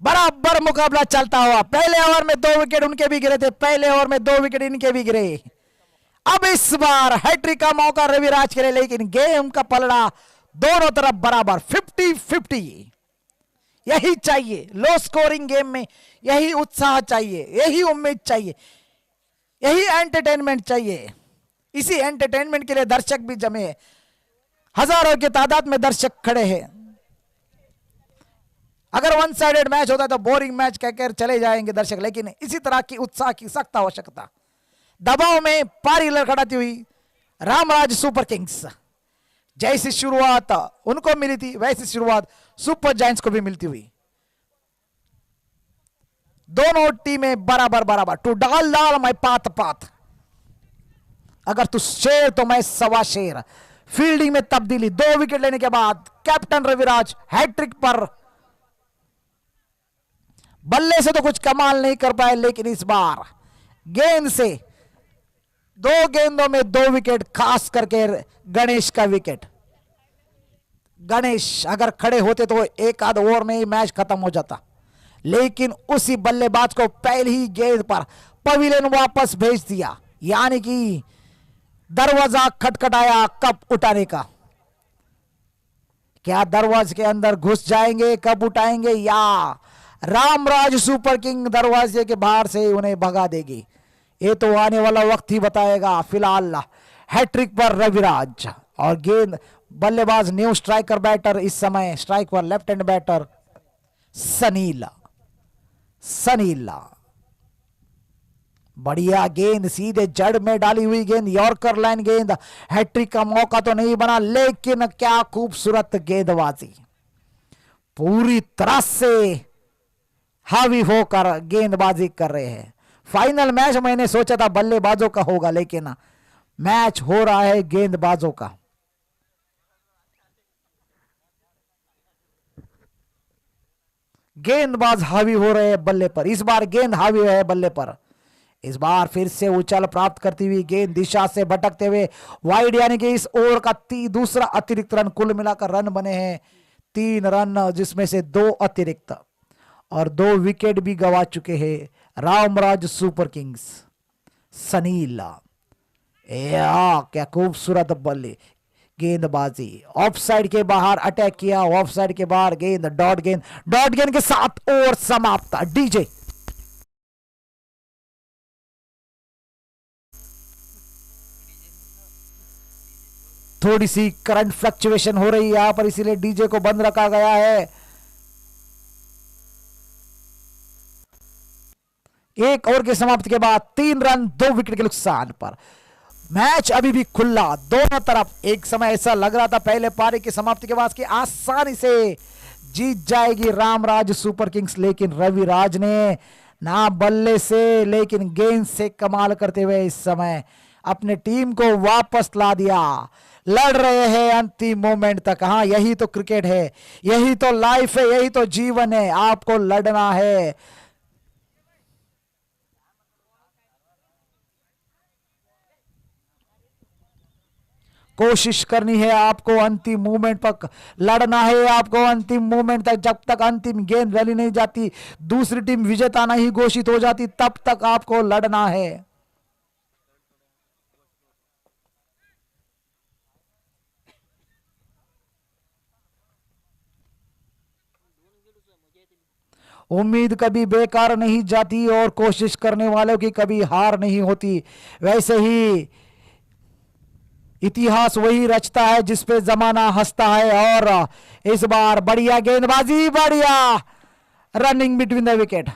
बराबर मुकाबला चलता हुआ, पहले ओवर में 2 विकेट उनके भी गिरे थे, पहले ओवर में 2 विकेट इनके भी गिरे। अब इस बार हैट्रिक का मौका रविराज के लिए, लेकिन गेम का पलड़ा दोनों तरफ बराबर 50-50। यही चाहिए लो स्कोरिंग गेम में, यही उत्साह चाहिए, यही उम्मीद चाहिए, यही एंटरटेनमेंट चाहिए। इसी एंटरटेनमेंट के लिए दर्शक भी जमे, हजारों की तादाद में दर्शक खड़े हैं। अगर वन साइडेड मैच होता है तो बोरिंग मैच कहकर चले जाएंगे दर्शक, लेकिन इसी तरह की उत्साह की सख्त आवश्यकता। दबाव में पारी लड़खड़ाती हुई रामराज सुपर किंग्स, जैसी शुरुआत उनको मिली थी वैसी शुरुआत सुपर जायंट्स को भी मिलती हुई। दोनों टीमें बराबर बराबर, टू डाल डाल मैं पात पात, अगर तू शेर तो मैं सवा शेर। फील्डिंग में तब्दीली, 2 विकेट लेने के बाद कैप्टन रविराज हैट्रिक पर। बल्ले से तो कुछ कमाल नहीं कर पाए, लेकिन इस बार गेंद से 2 गेंदों में 2 विकेट, खास करके गणेश का विकेट। गणेश अगर खड़े होते तो एक आध ओवर में ही मैच खत्म हो जाता, लेकिन उसी बल्लेबाज को पहली ही गेंद पर पवेलियन वापस भेज दिया, यानी कि दरवाजा खटखटाया कप उठाने का। क्या दरवाजे के अंदर घुस जाएंगे, कब उठाएंगे, या रामराज सुपर किंग दरवाजे के बाहर से उन्हें भगा देगी, ये तो आने वाला वक्त ही बताएगा। फिलहाल हैट्रिक पर रविराज और गेंद बल्लेबाज न्यू स्ट्राइकर बैटर इस समय स्ट्राइक पर लेफ्ट हैंड बैटर सनील। बढ़िया गेंद सीधे जड़ में डाली हुई गेंद, यॉर्कर लाइन गेंद, हैट्रिक का मौका तो नहीं बना, लेकिन क्या खूबसूरत गेंदबाजी, पूरी तरह से हावी होकर गेंदबाजी कर रहे हैं। फाइनल मैच मैंने सोचा था बल्लेबाजों का होगा, लेकिन मैच हो रहा है गेंदबाजों का। गेंदबाज हावी हो रहे हैं बल्ले पर, इस बार गेंद हावी है बल्ले पर। इस बार फिर से उछाल प्राप्त करती हुई गेंद दिशा से भटकते हुए वाइड, यानी कि इस ओवर का दूसरा अतिरिक्त रन। कुल मिलाकर रन बने हैं 3 रन, जिसमें से 2 अतिरिक्त और 2 विकेट भी गवा चुके हैं रामराज सुपर किंग्स। सनील क्या खूबसूरत बल्ले गेंदबाजी, ऑफ साइड के बाहर अटैक किया, ऑफ साइड के बाहर गेंद, डॉट गेंद के साथ ओवर समाप्त। डीजे थोड़ी सी करंट फ्लक्चुएशन हो रही है यहां पर, इसीलिए डीजे को बंद रखा गया है। एक ओवर की समाप्ति के बाद 3 रन 2 विकेट के नुकसान पर मैच अभी भी खुला दोनों तरफ। एक समय ऐसा लग रहा था पहले पारी की समाप्ति के बाद कि आसानी से जीत जाएगी रामराज सुपर किंग्स, लेकिन रविराज ने ना बल्ले से लेकिन गेंद से कमाल करते हुए इस समय अपने टीम को वापस ला दिया। लड़ रहे हैं अंतिम मोमेंट तक। हाँ, यही तो क्रिकेट है, यही तो लाइफ है, यही तो जीवन है, आपको लड़ना है। कोशिश करनी है आपको, अंतिम मूवमेंट तक लड़ना है आपको, अंतिम मूवमेंट तक। जब तक अंतिम गेंद रैली नहीं जाती, दूसरी टीम विजेता नहीं घोषित हो जाती, तब तक आपको लड़ना है। उम्मीद कभी बेकार नहीं जाती और कोशिश करने वालों की कभी हार नहीं होती। वैसे ही इतिहास वही रचता है जिस पे जमाना हंसता है। और इस बार बढ़िया गेंदबाजी, बढ़िया रनिंग बिटवीन द विकेट।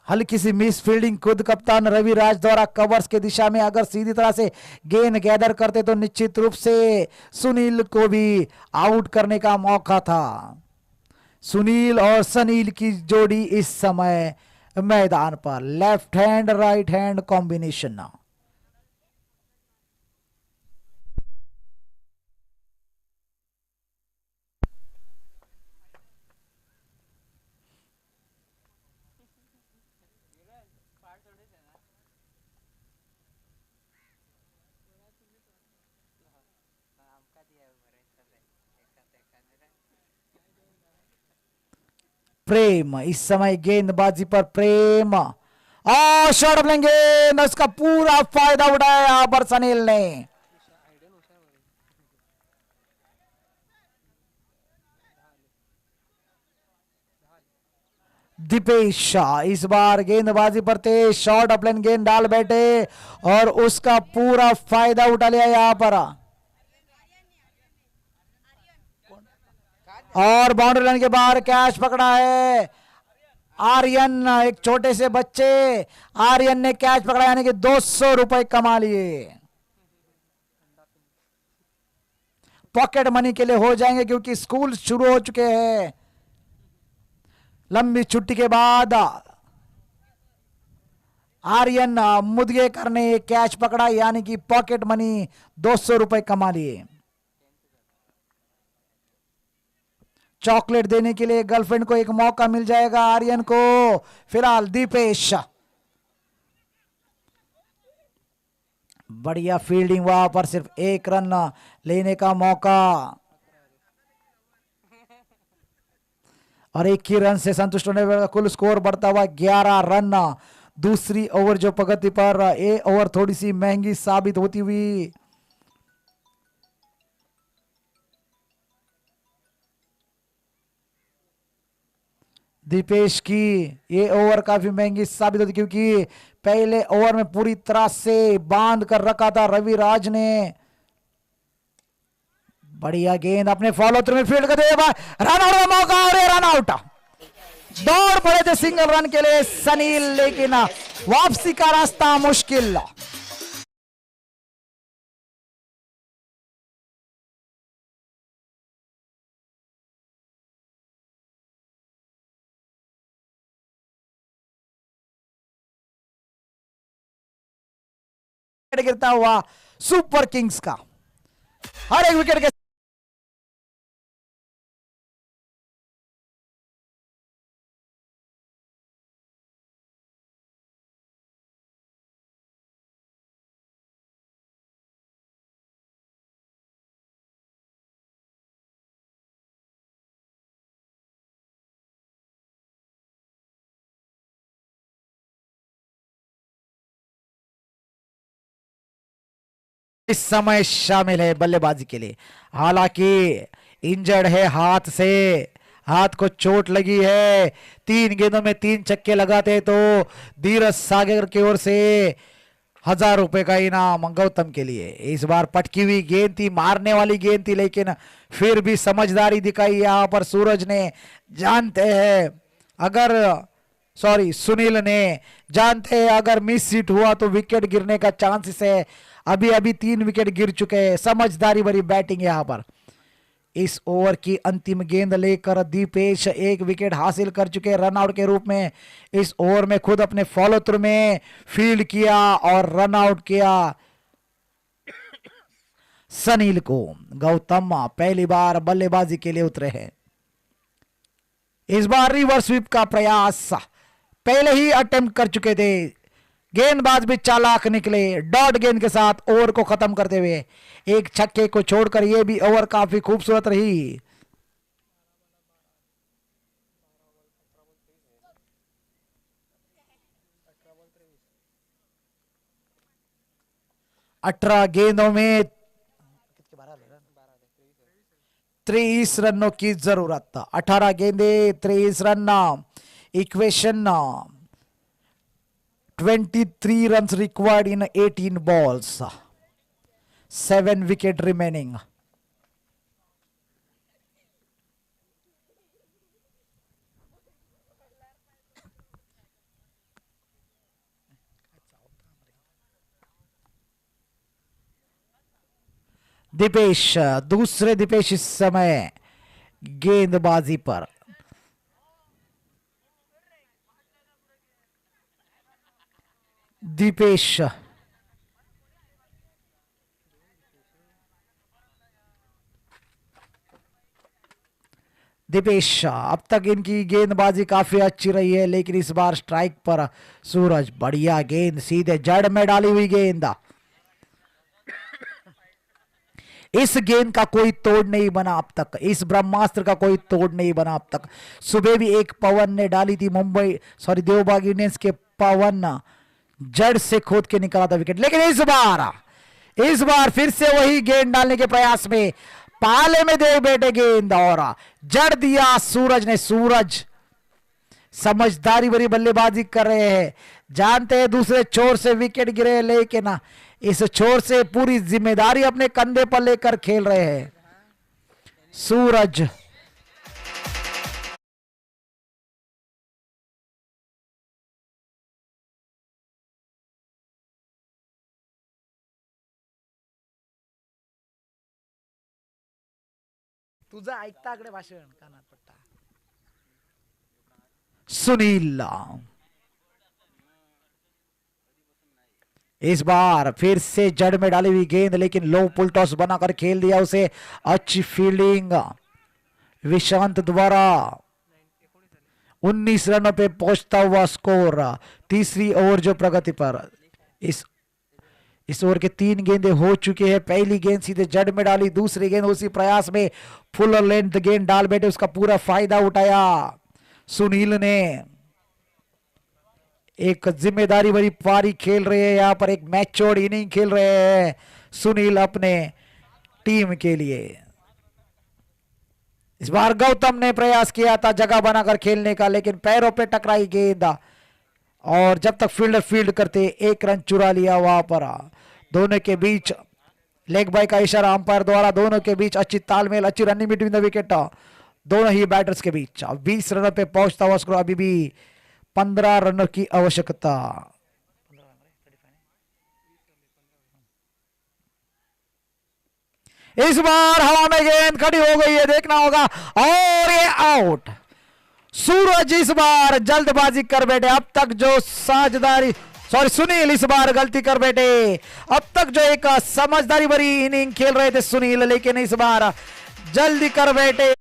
हल्की सी मिस फील्डिंग खुद कप्तान रविराज द्वारा कवर्स के दिशा में। अगर सीधी तरह से गेंद गैदर करते तो निश्चित रूप से सुनील को भी आउट करने का मौका था। सुनील और सनील की जोड़ी इस समय मैदान पर, left hand right hand combination. Prem इस समय गेंदबाजी पर, प्रेम और शॉट लेंगे, उसका पूरा फायदा उठाया यहां पर सनील ने। दीपेश इस बार गेंदबाजी पर तेज शॉट अपलेन गेंद डाल बैठे और उसका पूरा फायदा उठा लिया यहां पर। और बाउंड्री लाइन के बाहर कैच पकड़ा है आर्यन, एक छोटे से बच्चे आर्यन ने कैच पकड़ा, यानी कि 200 रुपए कमा लिए। पॉकेट मनी के लिए हो जाएंगे क्योंकि स्कूल शुरू हो चुके हैं। लंबी छुट्टी के बाद आर्यन मुदगे करने कैच पकड़ा, यानी कि पॉकेट मनी 200 रुपए कमा लिए। चॉकलेट देने के लिए गर्लफ्रेंड को एक मौका मिल जाएगा आर्यन को। फिलहाल दीपेश बढ़िया फील्डिंग, वहां पर सिर्फ एक रन लेने का मौका और 1 ही रन से संतुष्ट होने वाला। कुल स्कोर बढ़ता हुआ 11 रन। दूसरी ओवर जो प्रगति पर, ये ओवर थोड़ी सी महंगी साबित होती हुई। दीपेश की ये ओवर काफी महंगी साबित होती क्योंकि पहले ओवर में पूरी तरह से बांध कर रखा था रविराज ने। बढ़िया गेंद अपने फॉलो थ्रू में फील्ड कर दे, रन आउट का मौका और रन आउट। दौड़ पड़े थे सिंगल रन के लिए सनील, लेकिन वापसी का रास्ता मुश्किल। गिरता हुआ सुपर किंग्स का हर एक विकेट के इस समय शामिल है बल्लेबाजी के लिए। हालांकि इंजर्ड है, हाथ को चोट लगी है। 3 गेंदों में 3 छक्के लगाते तो धीरज सागर की ओर से 1000 रुपए का इनाम गौतम के लिए। इस बार पटकी हुई गेंद थी, मारने वाली गेंद थी, लेकिन फिर भी समझदारी दिखाई यहां पर सूरज ने। जानते हैं अगर सुनील ने, जानते हैं अगर मिस हिट हुआ तो विकेट गिरने का चांसेस है। अभी 3 विकेट गिर चुके हैं। समझदारी भरी बैटिंग यहां पर। इस ओवर की अंतिम गेंद लेकर दीपेश 1 विकेट हासिल कर चुके रन आउट के रूप में। इस ओवर में खुद अपने फॉलो थ्रू में फील्ड किया और रन आउट किया सनील को। गौतम पहली बार बल्लेबाजी के लिए उतरे हैं। इस बार रिवर्स स्वीप का प्रयास पहले ही अटेम्प्ट कर चुके थे। गेंदबाज भी चालाक निकले, डॉट गेंद के साथ ओवर को खत्म करते हुए 1 छक्के को छोड़कर। यह भी ओवर काफी खूबसूरत रही। अठारह गेंदों में 23 रनों की जरूरत। 18 गेंदे 23 run. Equation 23 runs required in 18 balls. 7 wicket remaining. Deepesh, दूसरे दीपेश इस समय गेंदबाजी पर। दीपेश अब तक इनकी गेंदबाजी काफी अच्छी रही है, लेकिन इस बार स्ट्राइक पर सूरज। बढ़िया गेंद, सीधे जड़ में डाली हुई गेंद। इस गेंद का कोई तोड़ नहीं बना अब तक। इस ब्रह्मास्त्र का कोई तोड़ नहीं बना अब तक। सुबह भी एक पवन ने डाली थी देवबाग इंडियंस के पवन, जड़ से खोद के निकाला था विकेट। लेकिन इस बार फिर से वही गेंद डालने के प्रयास में पाले में दे बैठे गेंद और जड़ दिया सूरज ने। सूरज समझदारी भरी बल्लेबाजी कर रहे हैं। जानते हैं दूसरे छोर से विकेट गिरे, लेकिन इस छोर से पूरी जिम्मेदारी अपने कंधे पर लेकर खेल रहे हैं सूरज। तुझा ऐकताकडे भाषण कानात पट्टा। सुनील इस बार फिर से जड़ में डाली हुई गेंद, लेकिन लो पुल टॉस बनाकर खेल दिया उसे। अच्छी फील्डिंग विशांत द्वारा। 19 रनों पे पहुंचता हुआ स्कोर। तीसरी ओवर जो प्रगति पर। इस ओवर के 3 गेंदें हो चुके हैं। पहली गेंद सीधे जड़ में डाली, दूसरी गेंद उसी प्रयास में फुल लेंथ गेंद डाल बैठे, उसका पूरा फायदा उठाया सुनील ने। एक जिम्मेदारी भरी पारी खेल रहे हैं यहाँ पर, एक मैच्योर्ड इनिंग खेल रहे हैं सुनील अपने टीम के लिए। इस बार गौतम ने प्रयास किया था जगह बनाकर खेलने का, लेकिन पैरों पे टकराई गेंद और जब तक फील्डर फील्ड करते 1 रन चुरा लिया वहां पर। दोनों के बीच लेग बाय का इशारा अंपायर द्वारा, दोनों के बीच अच्छी तालमेल, अच्छी रनिंग बिटवीन द विकेट दोनों ही बैटर्स के बीच। 20 रनों पे पहुंचता हुआ स्कोर, अभी भी 15 रनों की आवश्यकता। इस बार हवा में गेंद खड़ी हो गई है, देखना होगा, और ये आउट। सूरज इस बार जल्दबाजी कर बैठे। अब तक जो साझेदारी, सॉरी सुनील इस बार गलती कर बैठे। अब तक जो एक समझदारी भरी इनिंग खेल रहे थे सुनील, लेकिन इस बार जल्दी कर बैठे।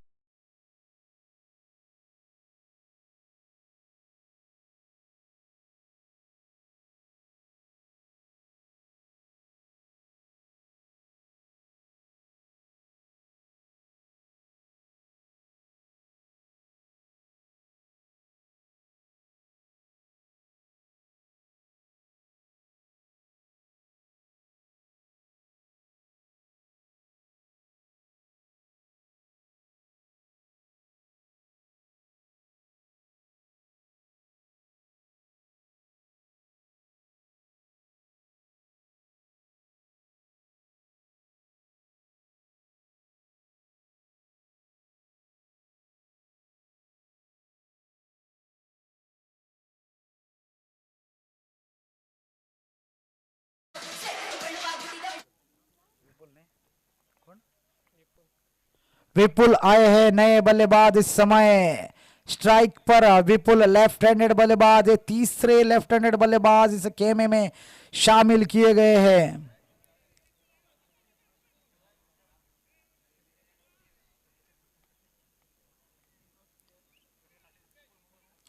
विपुल आए हैं नए बल्लेबाज इस समय स्ट्राइक पर। विपुल लेफ्ट हैंडेड बल्लेबाज, तीसरे लेफ्ट हैंडेड बल्लेबाज इस खेमे में शामिल किए गए हैं।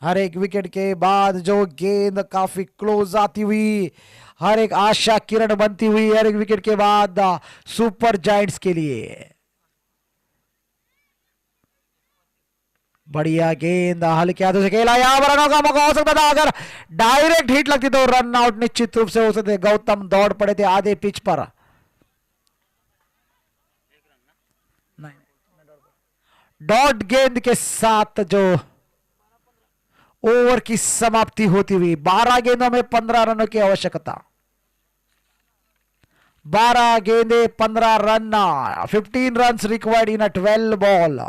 हर एक विकेट के बाद जो गेंद काफी क्लोज आती हुई, हर एक आशा किरण बनती हुई हर एक विकेट के बाद सुपर जायंट्स के लिए। बढ़िया गेंद हल्के हाथों से खेला, यहाँ पर रनों का मौका हो सकता था, अगर डायरेक्ट हिट लगती तो रन आउट निश्चित रूप से हो सकते। गौतम दौड़ पड़े थे आधे पिच पर। डॉट गेंद के साथ जो ओवर की समाप्ति होती हुई, 12 गेंदों में 15 रनों की आवश्यकता। 12 गेंदे 15 run, 15 run required in a 12 ball.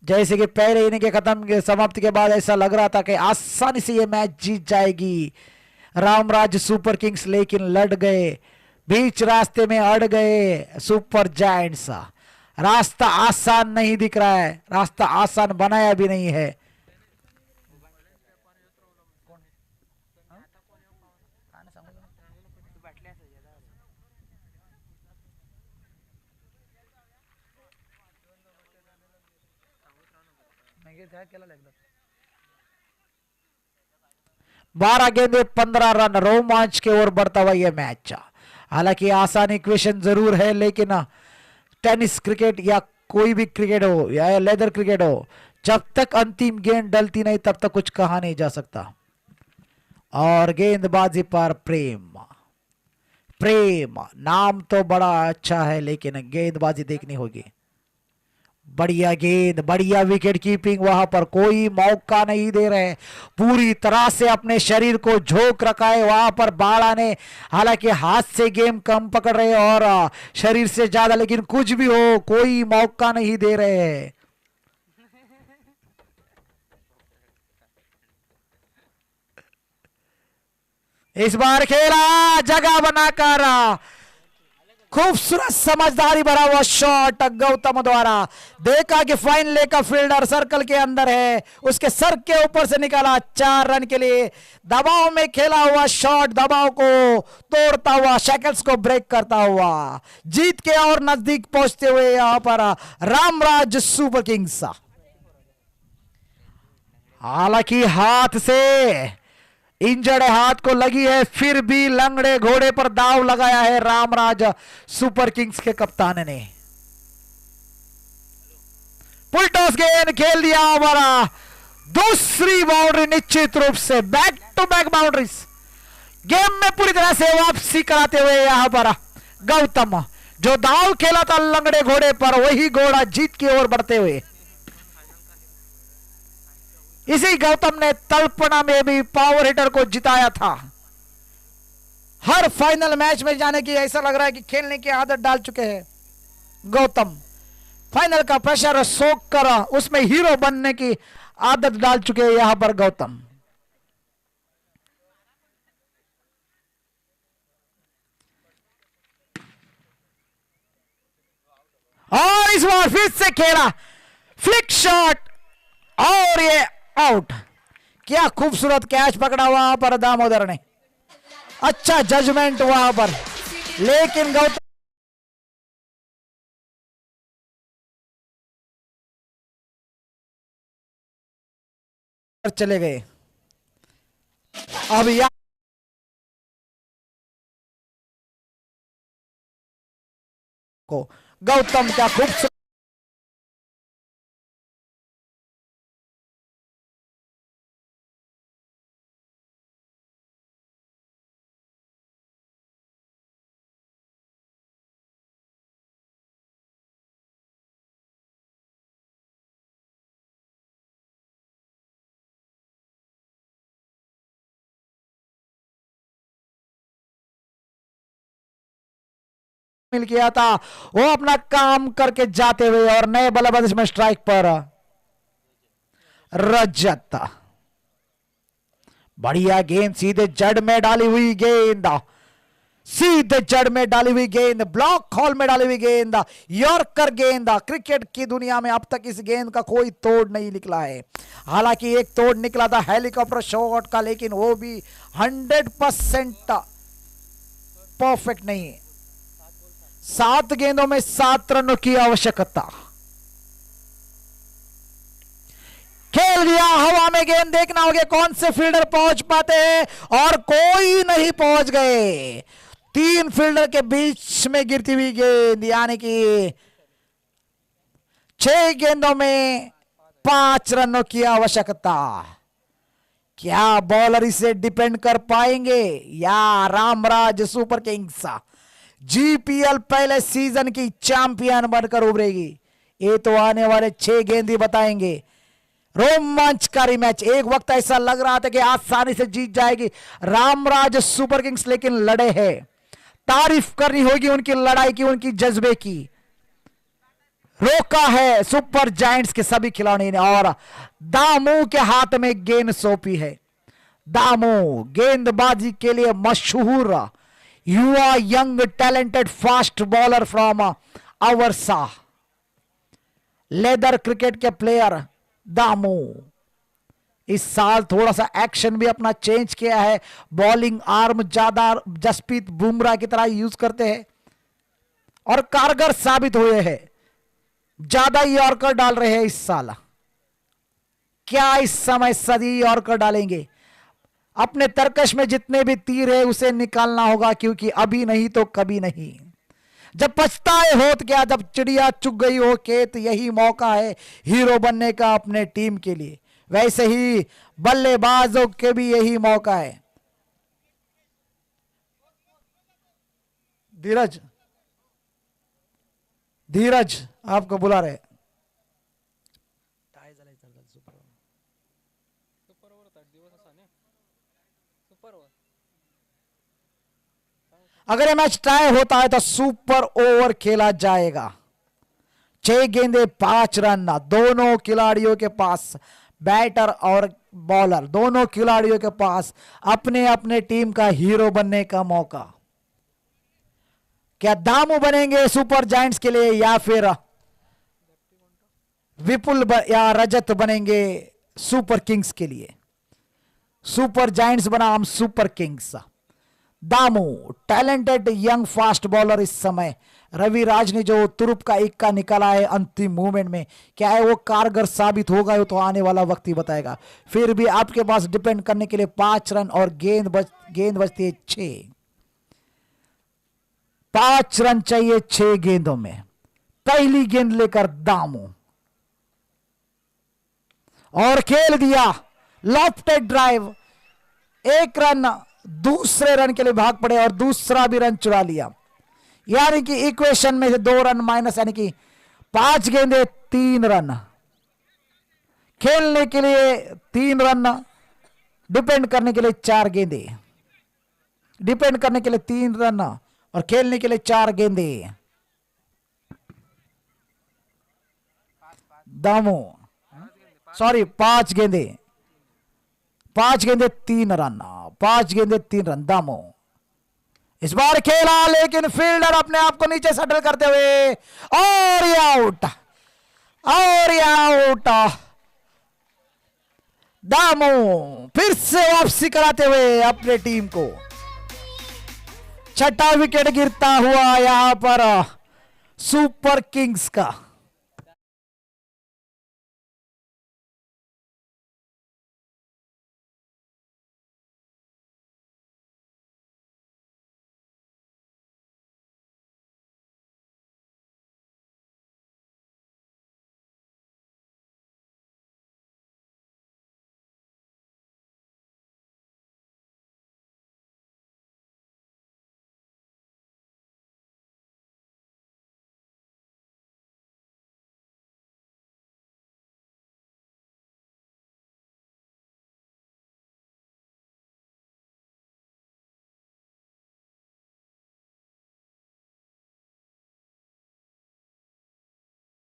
जैसे कि पहले इनिंग के खत्म के समाप्ति के बाद ऐसा लग रहा था कि आसानी से ये मैच जीत जाएगी रामराज सुपर किंग्स, लेकिन लड़ गए, बीच रास्ते में अड़ गए सुपर जायंट्स। रास्ता आसान नहीं दिख रहा है, रास्ता आसान बनाया भी नहीं है। बारह गेंदे 15 रन, रोमांच के ओर बढ़ता हुआ यह मैच। हालांकि आसान इक्वेशन जरूर है, लेकिन टेनिस क्रिकेट या कोई भी क्रिकेट हो या लेदर क्रिकेट हो, जब तक अंतिम गेंद डलती नहीं तब तक कुछ कहा नहीं जा सकता। और गेंदबाजी पर प्रेम, प्रेम नाम तो बड़ा अच्छा है, लेकिन गेंदबाजी देखनी होगी। बढ़िया गेंद, बढ़िया विकेट कीपिंग, वहां पर कोई मौका नहीं दे रहे, पूरी तरह से अपने शरीर को झोंक रखा है वहां पर बाड़ा ने। हालांकि हाथ से गेम कम पकड़ रहे और शरीर से ज्यादा, लेकिन कुछ भी हो कोई मौका नहीं दे रहे। इस बार खेला जगह बनाकर, खूबसूरत समझदारी भरा हुआ शॉट गौतम द्वारा। देखा कि फाइन लेकर फील्डर सर्कल के अंदर है, उसके सर के ऊपर से निकाला 4 रन के लिए। दबाव में खेला हुआ शॉट, दबाव को तोड़ता हुआ, शैकल्स को ब्रेक करता हुआ, जीत के और नजदीक पहुंचते हुए यहां पर रामराज सुपर किंग्स। हालांकि हाथ से इंजर्ड हाथ को लगी है, फिर भी लंगड़े घोड़े पर दाव लगाया है रामराज सुपर किंग्स के कप्तान ने। पुल टॉस गेंद खेल दिया हमारा, दूसरी बाउंड्री निश्चित रूप से, back to back boundaries game में पूरी तरह से वापसी कराते हुए यहां पर गौतम, जो दाव खेला था लंगड़े घोड़े पर, वही घोड़ा जीत की ओर बढ़ते हुए। इसी गौतम ने तलपना में भी पावर हिटर को जिताया था। हर फाइनल मैच में जाने की ऐसा लग रहा है कि खेलने की आदत डाल चुके हैं गौतम। फाइनल का प्रेशर सोख कर उसमें हीरो बनने की आदत डाल चुके हैं यहां पर गौतम। और इस बार फिर से खेला फ्लिक शॉट और ये आउट। क्या खूबसूरत कैच पकड़ा वहां पर दामोदर ने, अच्छा जजमेंट वहां पर, लेकिन गौतम चले गए। अब यहां को गौतम क्या खूबसूरत मिल गया था, वो अपना काम करके जाते हुए, और नए बल्लेबाज में स्ट्राइक पर रजत। बढ़िया गेंद, सीधे जड़ में डाली हुई गेंद, सीधे जड़ में डाली हुई गेंद, ब्लॉक हॉल में डाली हुई गेंद, यॉर्कर गेंद। क्रिकेट की दुनिया में अब तक इस गेंद का कोई तोड़ नहीं निकला है। हालांकि एक तोड़ निकला था हेलीकॉप्टर शॉट का, लेकिन वो भी 100% परफेक्ट नहीं है। 7 गेंदों में 7 रनों की आवश्यकता। खेल दिया हवा में गेंद, देखना होगा कौन से फील्डर पहुंच पाते हैं, और कोई नहीं पहुंच गए। 3 फील्डर के बीच में गिरती हुई गेंद, यानी कि 6 गेंदों में 5 रनों की आवश्यकता। क्या बॉलर इसे डिपेंड कर पाएंगे, या रामराज सुपर किंग्स जीपीएल पहले सीजन की चैंपियन बनकर उभरेगी? ये तो आने वाले 6 गेंद ही बताएंगे। रोमांचकारी मैच, एक वक्त ऐसा लग रहा था कि आसानी से जीत जाएगी रामराज सुपर किंग्स, लेकिन लड़े हैं। तारीफ करनी होगी उनकी लड़ाई की, उनकी जज्बे की। रोका है सुपर जायंट्स के सभी खिलाड़ियों ने, और दामू के हाथ में गेंद सौंपी है। दामू गेंदबाजी के लिए मशहूर युवा young talented fast bowler from Awarsa, leather cricket के प्लेयर दामू। इस साल थोड़ा सा एक्शन भी अपना चेंज किया है, बॉलिंग आर्म ज्यादा जसप्रीत बुमराह की तरह यूज करते हैं, और कारगर साबित हुए हैं। ज्यादा यॉर्कर डाल रहे हैं इस साल। क्या इस समय सदी यॉर्कर डालेंगे? अपने तरकश में जितने भी तीर है उसे निकालना होगा, क्योंकि अभी नहीं तो कभी नहीं। जब पछताए होत क्या, जब चिड़िया चुग गई हो खेत, यही मौका है हीरो बनने का अपने टीम के लिए। वैसे ही बल्लेबाजों के भी यही मौका है। धीरज, धीरज आपको बुला रहे। अगर ये मैच टाई होता है तो सुपर ओवर खेला जाएगा। 6 गेंदे 5 रन, दोनों खिलाड़ियों के पास, बैटर और बॉलर दोनों खिलाड़ियों के पास अपने अपने टीम का हीरो बनने का मौका। क्या दामू बनेंगे सुपर जायंट्स के लिए, या फिर विपुल या रजत बनेंगे सुपर किंग्स के लिए? सुपर जायंट्स बनाम super Kings, Damu talented young fast bowler इस समय रविराज ने जो तुरुप का इक्का निकाला है अंतिम मूवमेंट में, क्या है वो कारगर साबित होगा, वो तो आने वाला वक्त ही बताएगा। फिर भी आपके पास डिपेंड करने के लिए 5 रन और गेंद बचती है 6। 5 रन चाहिए 6 गेंदों में। पहली गेंद लेकर दामू और खेल दिया लॉफ्टेड ड्राइव। 1 रन दूसरे रन के लिए भाग पड़े और दूसरा भी रन चुरा लिया, यानी कि इक्वेशन में से 2 रन माइनस, यानी कि 5 गेंदे 3 रन। खेलने के लिए 3 रन, डिपेंड करने के लिए 4 गेंदे, डिपेंड करने के लिए 3 रन और खेलने के लिए 4 गेंदे। दामू सॉरी 5 गेंदे 3 रन, 5 गेंदे 3 रन दामू। इस बार खेला लेकिन फील्डर अपने आप को नीचे सेटल करते हुए और ये आउट, और ये आउट। दामू फिर से वापसी कराते हुए अपने टीम को। 6ठा विकेट गिरता हुआ यहां पर सुपर किंग्स का।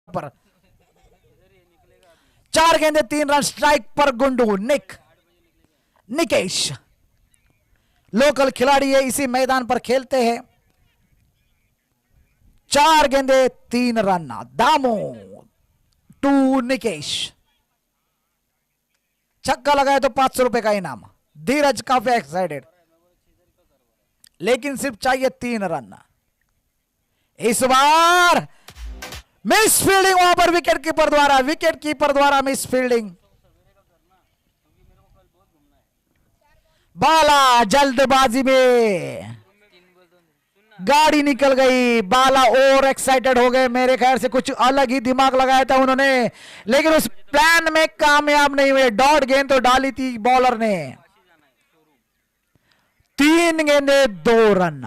पर 4 गेंदे 3 रन, स्ट्राइक पर गुंडू निकेश लोकल खिलाड़ी है, इसी मैदान पर खेलते हैं। 4 गेंदे 3 रन दामू टू निकेश। छक्का लगाए तो 500 रुपए का इनाम। धीरज काफी एक्साइटेड, लेकिन सिर्फ चाहिए 3 रन। इस बार मिस फील्डिंग वहां पर विकेट कीपर द्वारा मिस फील्डिंग। बाला जल्दबाजी में गाड़ी निकल गई। बाला और एक्साइटेड हो गए, मेरे ख्याल से कुछ अलग ही दिमाग लगाया था उन्होंने, लेकिन उस प्लान में कामयाब नहीं हुए। डॉट गेंद तो डाली थी बॉलर ने। 3 गेंदे 2 रन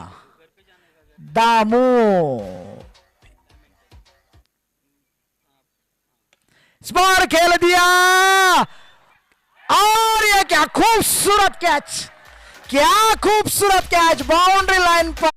दामू। इस बार खेल दिया और ये क्या खूबसूरत कैच, क्या खूबसूरत कैच बाउंड्री लाइन पर।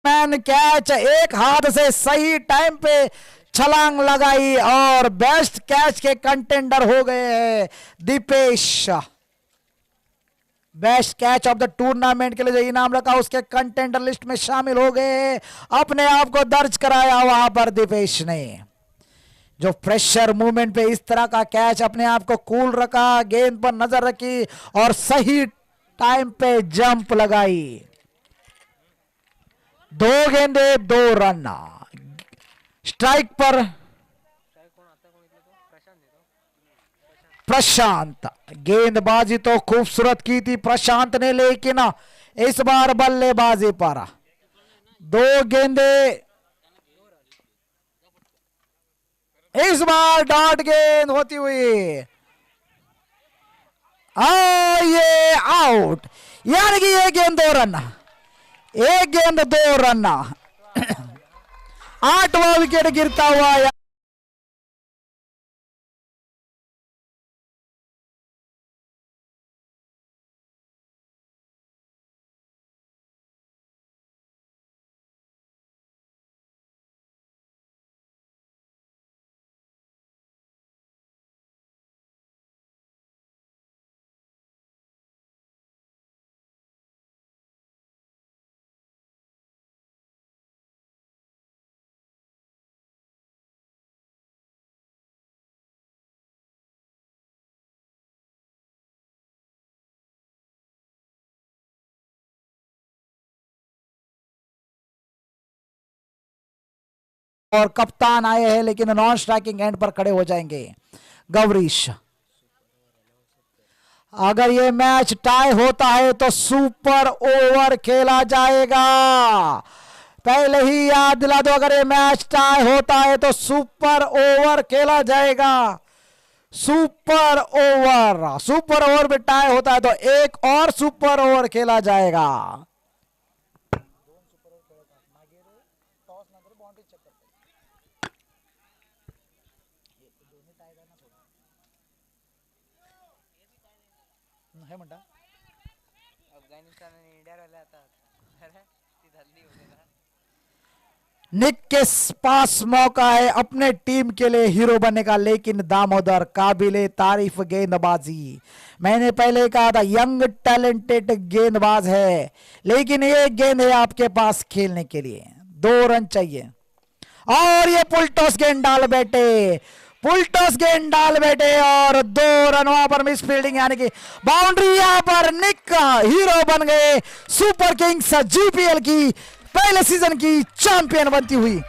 मैन कैच, एक हाथ से सही टाइम पे छलांग लगाई और बेस्ट कैच के कंटेंडर हो गए हैं Deepesh. Best catch of the tournament के लिए जो इनाम रखा उसके कंटेंडर लिस्ट में शामिल हो गए, अपने आप को दर्ज कराया वहां पर दीपेश ने। जो प्रेशर मूवमेंट पे इस तरह का कैच, अपने आप को कूल रखा, गेंद पर नजर रखी और सही टाइम पे जंप लगाई। 2 गेंदे 2 रन। स्ट्राइक पर प्रशांत। गेंदबाजी तो खूबसूरत की थी प्रशांत ने, लेकिन इस बार बल्लेबाजी पर 2 गेंदे। इस बार डॉट गेंद होती हुई ये आउट, यानी कि 1 गेंद 2 रन, 1 गेंद 2 रन। 8वां विकेट गिरता हुआ और कप्तान आए हैं, लेकिन नॉन स्ट्राइकिंग एंड पर खड़े हो जाएंगे गौरीश। अगर ये मैच टाई होता है तो सुपर ओवर खेला जाएगा। पहले ही याद दिला दो, अगर ये मैच टाई होता है तो सुपर ओवर खेला जाएगा। सुपर ओवर में टाई होता है तो एक और सुपर ओवर खेला जाएगा। निक के पास मौका है अपने टीम के लिए हीरो बनने का, लेकिन दामोदर काबिले तारीफ गेंदबाजी। मैंने पहले कहा था यंग टैलेंटेड गेंदबाज है, लेकिन ये गेंद है आपके पास खेलने के लिए। 2 रन चाहिए और ये पुलटॉस गेंद डाल बैठे, पुलटॉस गेंद डाल बैठे और 2 रन वहां पर मिस फील्डिंग, यानी कि बाउंड्री। यहां पर निक हीरो बन गए। सुपर किंग्स जीपीएल की पहले सीजन की चैंपियन बनती हुई।